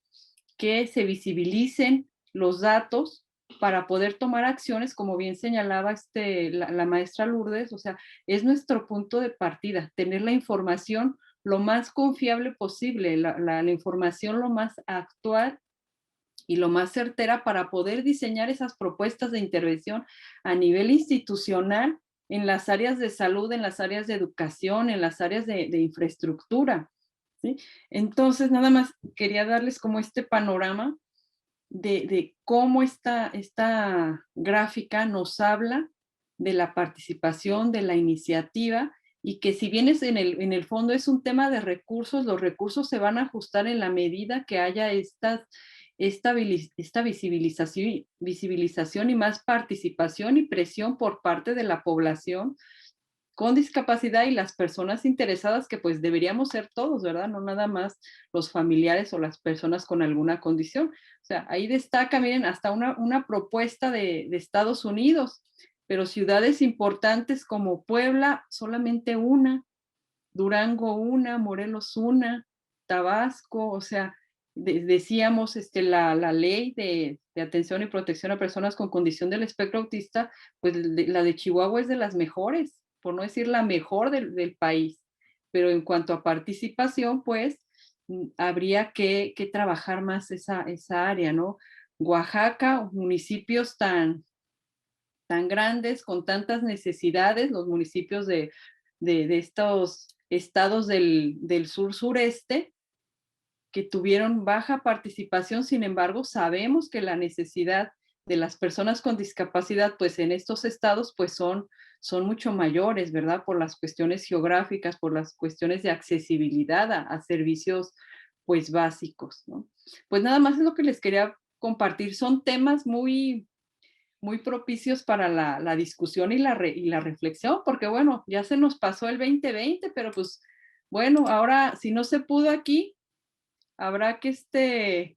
S3: que se visibilicen los datos para poder tomar acciones, como bien señalaba la maestra Lourdes, o sea, es nuestro punto de partida, tener la información lo más confiable posible, la información lo más actual y lo más certera para poder diseñar esas propuestas de intervención a nivel institucional en las áreas de salud, en las áreas de educación, en las áreas de infraestructura, ¿sí? Entonces, nada más quería darles como este panorama de cómo esta gráfica nos habla de la participación, de la iniciativa, y que si bien en el fondo es un tema de recursos, los recursos se van a ajustar en la medida que haya esta visibilización y más participación y presión por parte de la población con discapacidad y las personas interesadas, que pues deberíamos ser todos, ¿verdad? No nada más los familiares o las personas con alguna condición. O sea, ahí destaca, miren, hasta una propuesta de Estados Unidos, pero ciudades importantes como Puebla, solamente una, Durango una, Morelos una, Tabasco, o sea, decíamos la ley de atención y protección a personas con condición del espectro autista, pues la de Chihuahua es de las mejores, por no decir la mejor del país. Pero en cuanto a participación, pues habría que trabajar más esa área, ¿no? Oaxaca, municipios tan grandes, con tantas necesidades, los municipios de estos estados del sur-sureste, que tuvieron baja participación. Sin embargo, sabemos que la necesidad de las personas con discapacidad, pues en estos estados, pues son mucho mayores, ¿verdad? Por las cuestiones geográficas, por las cuestiones de accesibilidad a servicios, pues básicos, ¿no? Pues nada más es lo que les quería compartir. Son temas muy propicios para la discusión y la reflexión, porque bueno, ya se nos pasó el 2020, pero pues bueno, ahora si no se pudo aquí, habrá que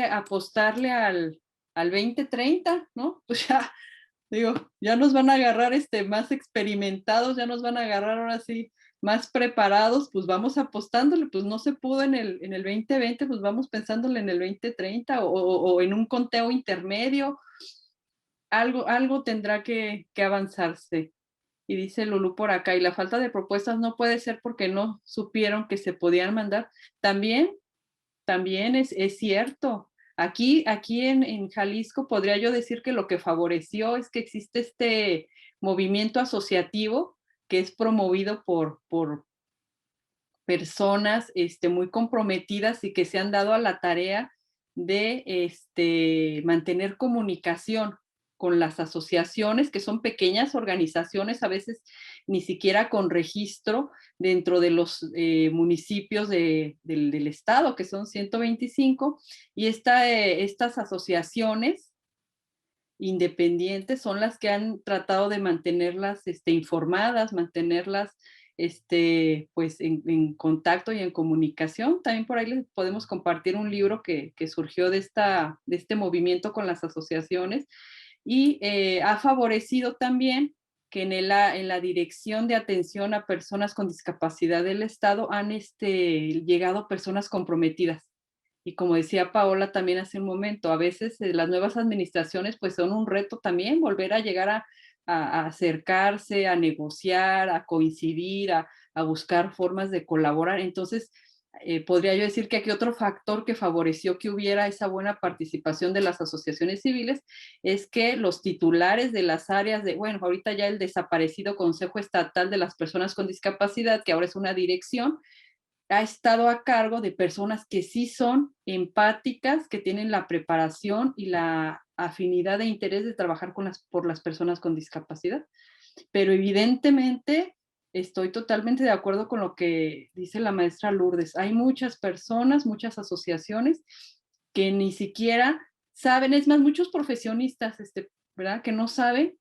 S3: apostarle al 2030, ¿no? Pues ya, digo, ya nos van a agarrar más experimentados, ya nos van a agarrar ahora sí más preparados, pues vamos apostándole, pues no se pudo en el 2020, pues vamos pensándole en el 2030 o en un conteo intermedio, algo tendrá que avanzarse. Y dice Lulú por acá, y la falta de propuestas no puede ser porque no supieron que se podían mandar. También es cierto. Aquí en Jalisco podría yo decir que lo que favoreció es que existe este movimiento asociativo que es promovido por personas muy comprometidas y que se han dado a la tarea de mantener comunicación con las asociaciones, que son pequeñas organizaciones, a veces ni siquiera con registro dentro de los municipios del estado, que son 125, y estas asociaciones independientes son las que han tratado de mantenerlas informadas, mantenerlas pues en contacto y en comunicación. También por ahí les podemos compartir un libro que surgió de este movimiento con las asociaciones, y ha favorecido también que en la Dirección de Atención a Personas con Discapacidad del Estado han llegado personas comprometidas. Y como decía Paola también hace un momento, a veces las nuevas administraciones pues son un reto también, volver a llegar a acercarse, a negociar, a coincidir, a buscar formas de colaborar. Entonces, podría yo decir que aquí otro factor que favoreció que hubiera esa buena participación de las asociaciones civiles es que los titulares de las áreas de, bueno, ahorita ya el desaparecido Consejo Estatal de las Personas con Discapacidad, que ahora es una dirección, ha estado a cargo de personas que sí son empáticas, que tienen la preparación y la afinidad de interés de trabajar por las personas con discapacidad. Pero evidentemente estoy totalmente de acuerdo con lo que dice la maestra Lourdes. Hay muchas personas, muchas asociaciones que ni siquiera saben, es más, muchos profesionistas, ¿verdad? Que no saben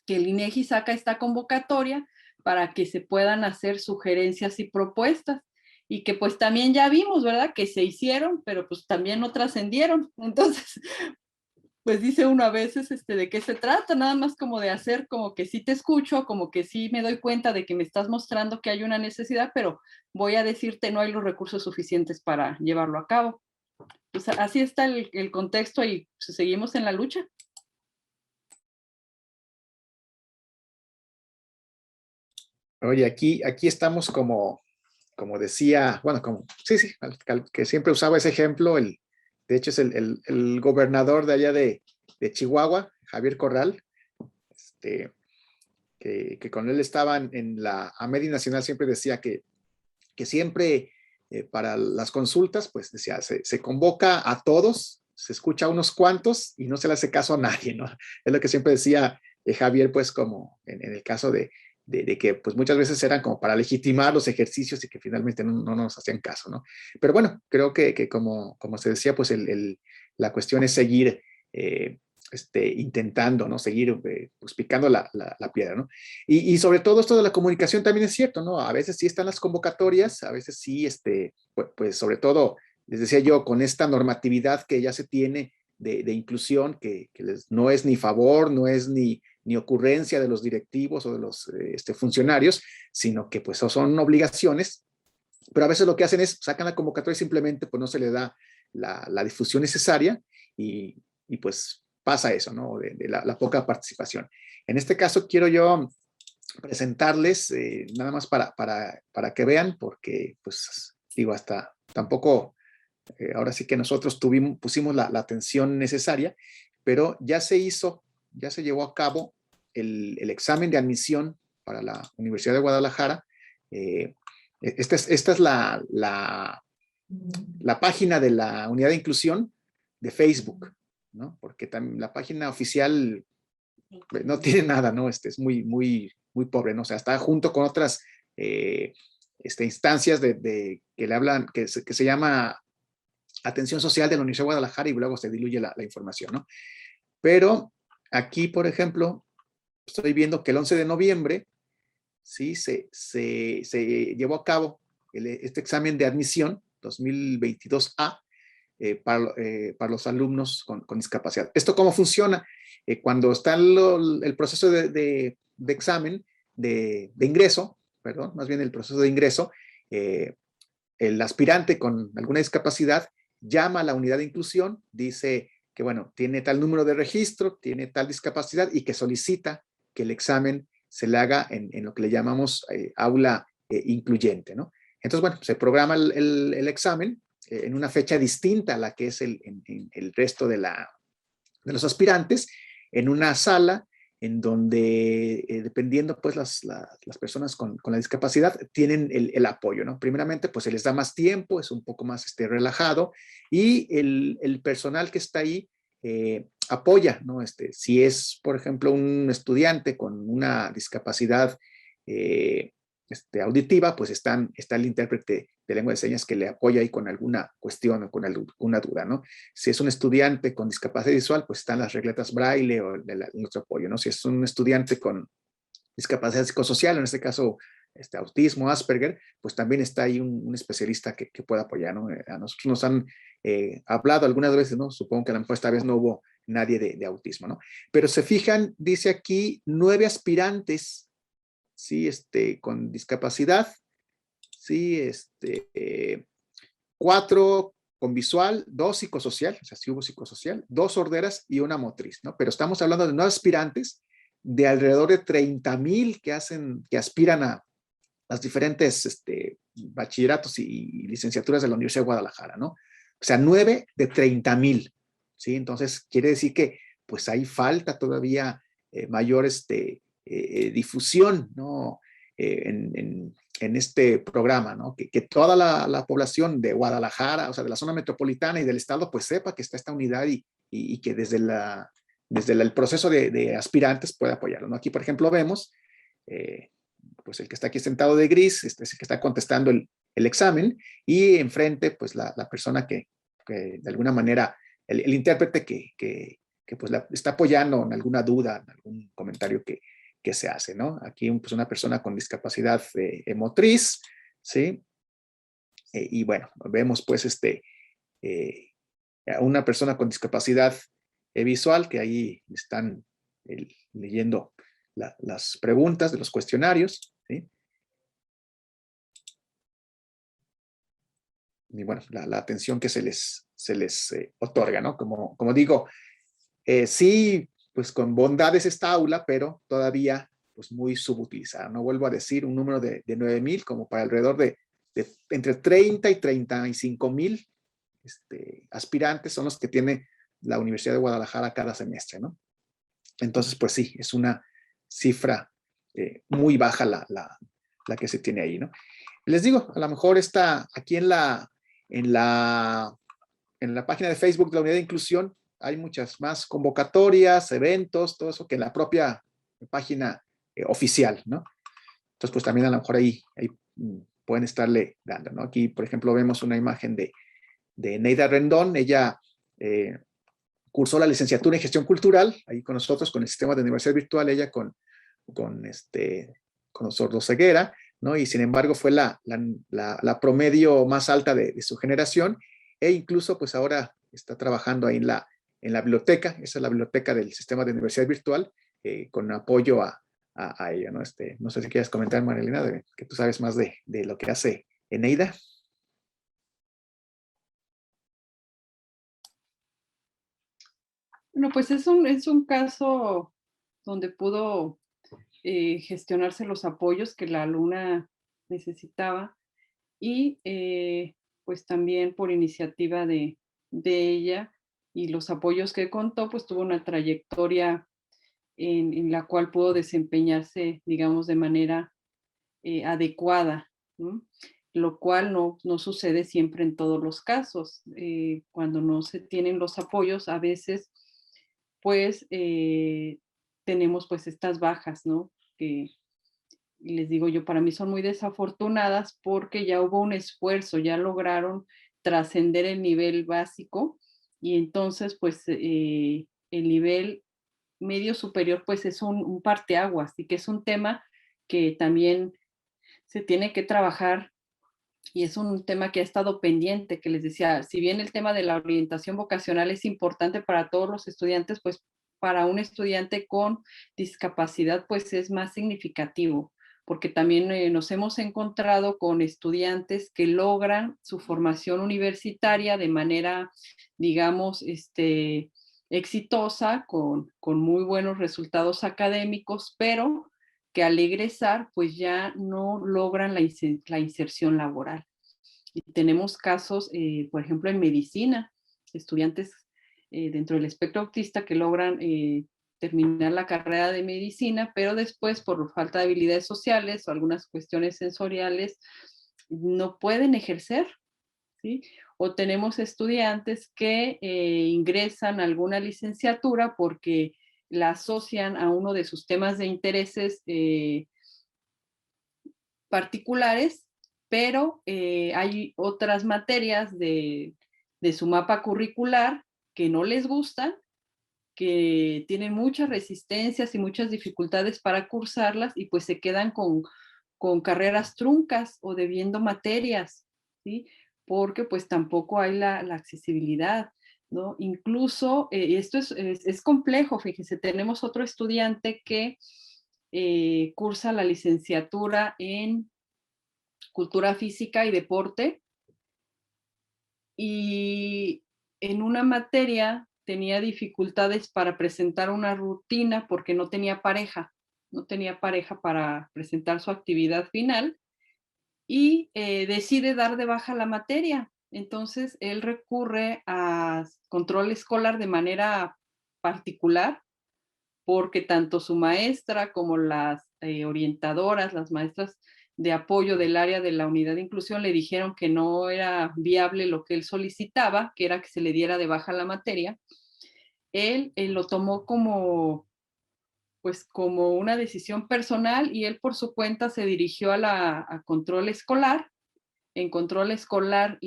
S3: que el INEGI saca esta convocatoria para que se puedan hacer sugerencias y propuestas. Y que pues también ya vimos, ¿verdad? Que se hicieron, pero pues también no trascendieron. Entonces, pues dice uno a veces de qué se trata, nada más como de hacer como que sí te escucho, como que sí me doy cuenta de que me estás mostrando que hay una necesidad, pero voy a decirte no hay los recursos suficientes para llevarlo a cabo. Pues así está el contexto y pues, seguimos en la lucha.
S1: Oye, aquí estamos como decía, bueno, sí, que siempre usaba ese ejemplo, de hecho es el gobernador de allá de Chihuahua, Javier Corral, que con él estaban en la AMEDI Nacional, siempre decía que siempre para las consultas, pues decía, se convoca a todos, se escucha a unos cuantos y no se le hace caso a nadie, ¿no? Es lo que siempre decía Javier, pues como en el caso de que pues muchas veces eran como para legitimar los ejercicios y que finalmente no nos hacían caso, ¿no? Pero bueno, creo que como se decía, pues la cuestión es seguir intentando, ¿no? Seguir pues picando la piedra, ¿no? Y sobre todo esto de la comunicación también es cierto, ¿no? A veces sí están las convocatorias, a veces sí, pues sobre todo, les decía yo, con esta normatividad que ya se tiene de inclusión, que no es ni favor, no es ni ocurrencia de los directivos o de los funcionarios, sino que pues son obligaciones, pero a veces lo que hacen es sacan la convocatoria y simplemente pues no se le da la difusión necesaria y pues pasa eso, ¿no? De la poca participación. En este caso quiero yo presentarles nada más para que vean, porque pues digo, hasta tampoco, ahora sí que nosotros pusimos la atención necesaria, pero ya se llevó a cabo el examen de admisión para la Universidad de Guadalajara. Esta es la página de la unidad de inclusión de Facebook, ¿no? Porque también la página oficial no tiene nada, ¿no? Es muy, muy, muy pobre, ¿no? O sea, está junto con otras instancias que le hablan, que se llama Atención Social de la Universidad de Guadalajara y luego se diluye la información, ¿no? Pero aquí, por ejemplo, estoy viendo que el 11 de noviembre, sí, se llevó a cabo este examen de admisión 2022A para los alumnos con discapacidad. ¿Esto cómo funciona? Cuando está el proceso de examen, de ingreso, perdón, más bien el proceso de ingreso, el aspirante con alguna discapacidad llama a la unidad de inclusión, dice que, bueno, tiene tal número de registro, tiene tal discapacidad y que solicita que el examen se le haga en lo que le llamamos aula incluyente, ¿no? Entonces, bueno, se programa el examen en una fecha distinta a la que es el resto de los aspirantes, en una sala en donde, dependiendo pues las personas con la discapacidad, tienen el apoyo, ¿no? Primeramente, pues se les da más tiempo, es un poco más relajado, y el personal que está ahí apoya, ¿no? Si es, por ejemplo, un estudiante con una discapacidad auditiva, pues está el intérprete de lengua de señas que le apoya ahí con alguna cuestión o con alguna duda, ¿no? Si es un estudiante con discapacidad visual, pues están las regletas braille o nuestro apoyo, ¿no? Si es un estudiante con discapacidad psicosocial, en este caso autismo, Asperger, pues también está ahí un especialista que pueda apoyar, ¿no? A nosotros nos han hablado algunas veces, ¿no? Supongo que a lo mejor esta vez no hubo nadie de autismo, ¿no? Pero se fijan, dice aquí, 9 aspirantes, sí, con discapacidad, sí, 4 con visual, 2 psicosocial, o sea, sí hubo psicosocial, 2 sorderas y una motriz, ¿no? Pero estamos hablando de 9 aspirantes de alrededor de 30,000 que aspiran a las diferentes bachilleratos y licenciaturas de la Universidad de Guadalajara, ¿no? O sea, 9 de 30,000, ¿sí? Entonces, quiere decir que pues ahí falta todavía mayor difusión, ¿no? En este programa, ¿no? Que toda la población de Guadalajara, o sea, de la zona metropolitana y del estado, pues sepa que está esta unidad y que desde el proceso de aspirantes puede apoyarlo, ¿no? Aquí, por ejemplo, vemos, pues el que está aquí sentado de gris, es el que está contestando el examen, y enfrente, pues la persona que de alguna manera, el intérprete que pues está apoyando en alguna duda, en algún comentario que se hace, ¿no? Aquí pues una persona con discapacidad motriz, ¿sí? Y bueno, vemos pues una persona con discapacidad visual, que ahí están leyendo las preguntas de los cuestionarios, ¿sí? Y bueno, la atención que se les otorga, ¿no? Como digo, sí, pues con bondades esta aula, pero todavía pues muy subutilizada. No vuelvo a decir un número de 9,000, como para alrededor de entre 30 y 35,000 aspirantes son los que tiene la Universidad de Guadalajara cada semestre, ¿no? Entonces, pues sí, es una cifra muy baja la que se tiene ahí, ¿no? Les digo, a lo mejor está aquí en la página de Facebook de la Unidad de Inclusión, hay muchas más convocatorias, eventos, todo eso que en la propia página oficial, ¿no? Entonces, pues también a lo mejor ahí pueden estarle dando, ¿no? Aquí, por ejemplo, vemos una imagen de Neida Rendón. Ella cursó la licenciatura en Gestión Cultural, ahí con nosotros, con el sistema de universidad virtual, ella con sordoceguera, ¿no? Y sin embargo fue la promedio más alta de su generación, e incluso pues ahora está trabajando ahí en la biblioteca. Esa es la biblioteca del sistema de universidad virtual, con apoyo a ella, ¿no? No sé si quieres comentar, Marilena, que tú sabes más de lo que hace Eneida.
S3: Bueno, pues es un caso donde pudo gestionarse los apoyos que la alumna necesitaba, y pues también por iniciativa de ella y los apoyos que contó, pues tuvo una trayectoria en la cual pudo desempeñarse, digamos, de manera adecuada, ¿no? Lo cual no sucede siempre en todos los casos. Cuando no se tienen los apoyos, a veces, pues, tenemos pues estas bajas, ¿no? Que les digo yo, para mí son muy desafortunadas porque ya hubo un esfuerzo, ya lograron trascender el nivel básico, y entonces pues el nivel medio superior pues es un parteaguas, y que es un tema que también se tiene que trabajar, y es un tema que ha estado pendiente, que les decía, si bien el tema de la orientación vocacional es importante para todos los estudiantes, pues para un estudiante con discapacidad pues es más significativo, porque también nos hemos encontrado con estudiantes que logran su formación universitaria de manera, digamos, exitosa, con muy buenos resultados académicos, pero que al egresar pues ya no logran la inserción laboral. Y tenemos casos, por ejemplo, en medicina, estudiantes dentro del espectro autista que logran terminar la carrera de medicina, pero después por falta de habilidades sociales o algunas cuestiones sensoriales no pueden ejercer, ¿sí? O tenemos estudiantes que ingresan a alguna licenciatura porque la asocian a uno de sus temas de intereses particulares, pero hay otras materias de su mapa curricular que no les gustan, que tienen muchas resistencias y muchas dificultades para cursarlas, y pues se quedan con carreras truncas o debiendo materias, ¿sí? Porque pues tampoco hay la accesibilidad, ¿no? Incluso, esto es complejo, fíjense, tenemos otro estudiante que cursa la licenciatura en Cultura Física y Deporte, y en una materia tenía dificultades para presentar una rutina porque no tenía pareja para presentar su actividad final y decide dar de baja la materia. Entonces, él recurre a control escolar de manera particular porque tanto su maestra como las orientadoras, las maestras de apoyo del área de la unidad de inclusión le dijeron que no era viable lo que él solicitaba, que era que se le diera de baja la materia. Él lo tomó como, pues, como una decisión personal y él por su cuenta se dirigió a control escolar. En control escolar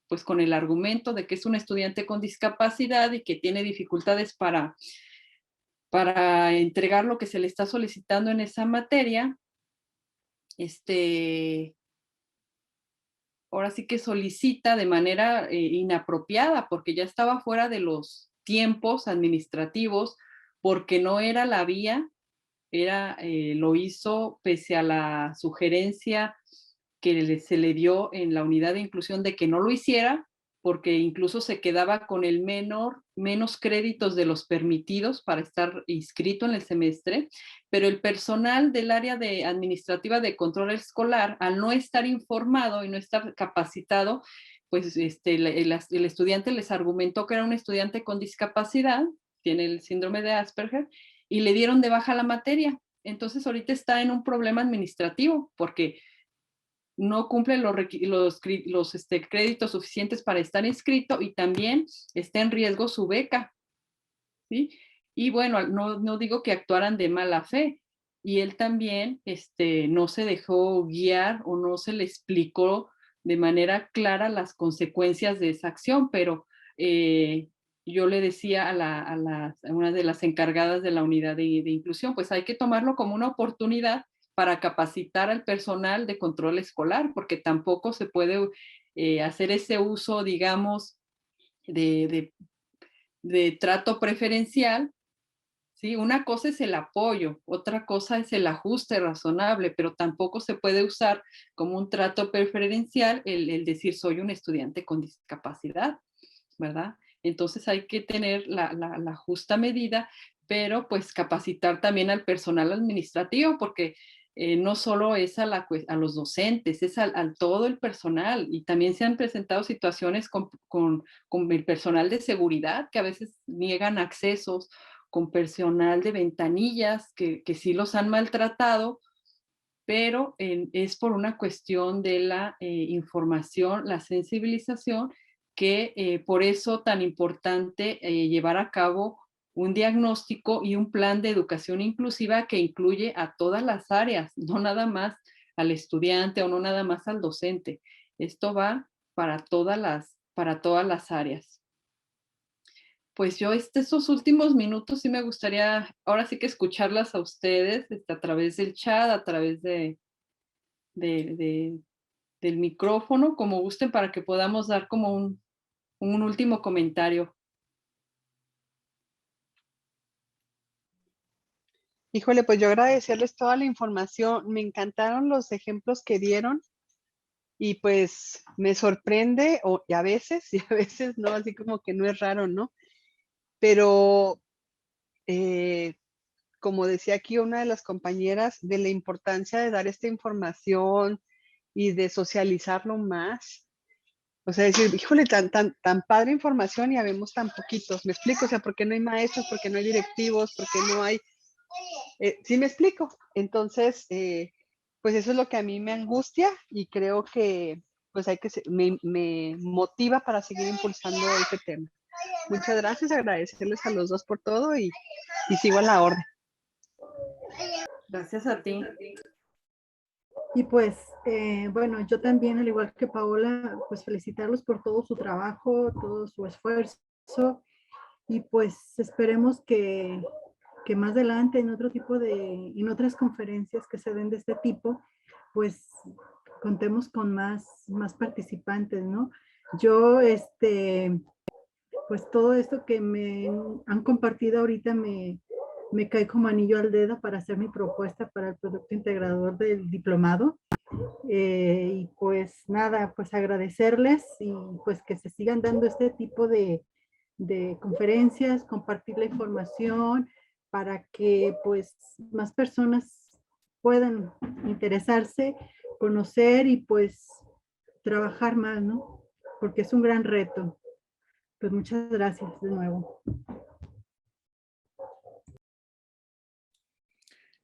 S3: pues con el argumento de que es un estudiante con discapacidad y que tiene dificultades para entregar lo que se le está solicitando en esa materia, ahora sí que solicita de manera inapropiada, porque ya estaba fuera de los tiempos administrativos, porque no era la vía, lo hizo pese a la sugerencia que se le dio en la unidad de inclusión de que no lo hiciera, porque incluso se quedaba con el menos créditos de los permitidos para estar inscrito en el semestre, pero el personal del área administrativa de control escolar, al no estar informado y no estar capacitado, pues el estudiante les argumentó que era un estudiante con discapacidad, tiene el síndrome de Asperger, y le dieron de baja la materia. Entonces ahorita está en un problema administrativo, porque no cumple los créditos suficientes para estar inscrito y también está en riesgo su beca, ¿sí? Y bueno, no digo que actuaran de mala fe, y él también no se dejó guiar o no se le explicó de manera clara las consecuencias de esa acción, pero yo le decía a una de las encargadas de la unidad de inclusión, pues hay que tomarlo como una oportunidad para capacitar al personal de control escolar, porque tampoco se puede hacer ese uso, digamos, de trato preferencial, ¿sí? Una cosa es el apoyo, otra cosa es el ajuste razonable, pero tampoco se puede usar como un trato preferencial el decir soy un estudiante con discapacidad, ¿verdad? Entonces hay que tener la justa medida, pero pues capacitar también al personal administrativo, porque no solo es a los docentes, es al todo el personal, y también se han presentado situaciones con el personal de seguridad que a veces niegan accesos, con personal de ventanillas que sí los han maltratado, pero es por una cuestión de la información, la sensibilización, que por eso tan importante llevar a cabo un diagnóstico y un plan de educación inclusiva que incluye a todas las áreas, no nada más al estudiante o no nada más al docente. Esto va para todas las áreas. Pues yo estos últimos minutos sí me gustaría, ahora sí que escucharlas a ustedes a través del chat, a través de, del micrófono, como gusten, para que podamos dar como un último comentario.
S4: Híjole, pues yo agradecerles toda la información. Me encantaron los ejemplos que dieron y pues me sorprende, y a veces no, así como que no es raro, ¿no? Pero como decía aquí una de las compañeras, de la importancia de dar esta información y de socializarlo más. O sea, decir, híjole, tan padre información y habemos tan poquitos. ¿Me explico? O sea, ¿por qué no hay maestros? ¿Por qué no hay directivos? ¿Por qué no hay...? ¿Sí me explico? Entonces, pues eso es lo que a mí me angustia y creo que pues me motiva para seguir impulsando este tema. Muchas gracias, agradecerles a los dos por todo y sigo a la orden.
S3: Gracias a ti.
S5: Y pues, bueno, yo también, al igual que Paola, pues felicitarlos por todo su trabajo, todo su esfuerzo, y pues esperemos que más adelante en otro tipo en otras conferencias que se den de este tipo, pues contemos con más participantes, ¿no? Yo, pues todo esto que me han compartido ahorita me cae como anillo al dedo para hacer mi propuesta para el producto integrador del diplomado. Y pues nada, pues agradecerles y pues que se sigan dando este tipo de de conferencias, compartir la información para que pues más personas puedan interesarse, conocer y pues trabajar más, ¿no? Porque es un gran reto. Pues muchas gracias de nuevo.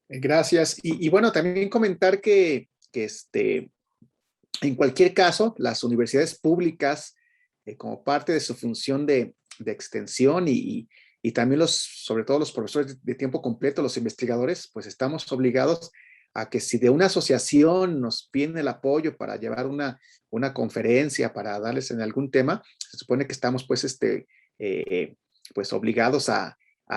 S1: Gracias. Y bueno, también comentar que en cualquier caso, las universidades públicas, como parte de su función de extensión y también sobre todo los profesores de tiempo completo, los investigadores, pues estamos obligados a que si de una asociación nos piden el apoyo para llevar una conferencia, para darles en algún tema, se supone que estamos pues obligados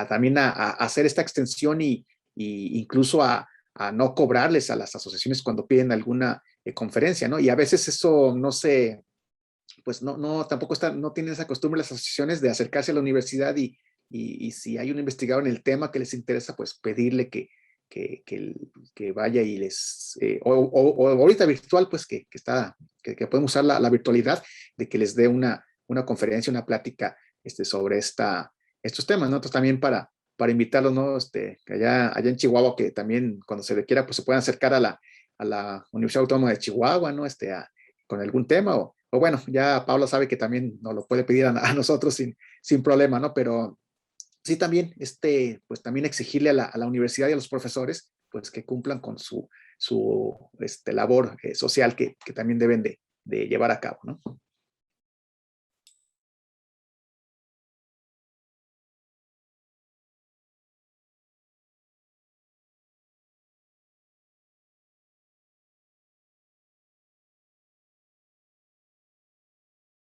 S1: también a hacer esta extensión y incluso a no cobrarles a las asociaciones cuando piden alguna conferencia, ¿no? Y a veces eso no se, pues tampoco no tienen esa costumbre las asociaciones de acercarse a la universidad y si hay un investigador en el tema que les interesa, pues pedirle que vaya y o ahorita virtual, pues que podemos usar la virtualidad, de que les dé una conferencia, una plática sobre estos temas, ¿no? Entonces también para invitarlos, ¿no? Allá en Chihuahua, que también cuando se requiera, pues se puedan acercar a la Universidad Autónoma de Chihuahua, ¿no? Con algún tema, o bueno, ya Pablo sabe que también nos lo puede pedir a nosotros sin problema, ¿no? Pero sí también, pues también exigirle a la universidad y a los profesores, pues que cumplan con su labor social que también deben de llevar a cabo, ¿no?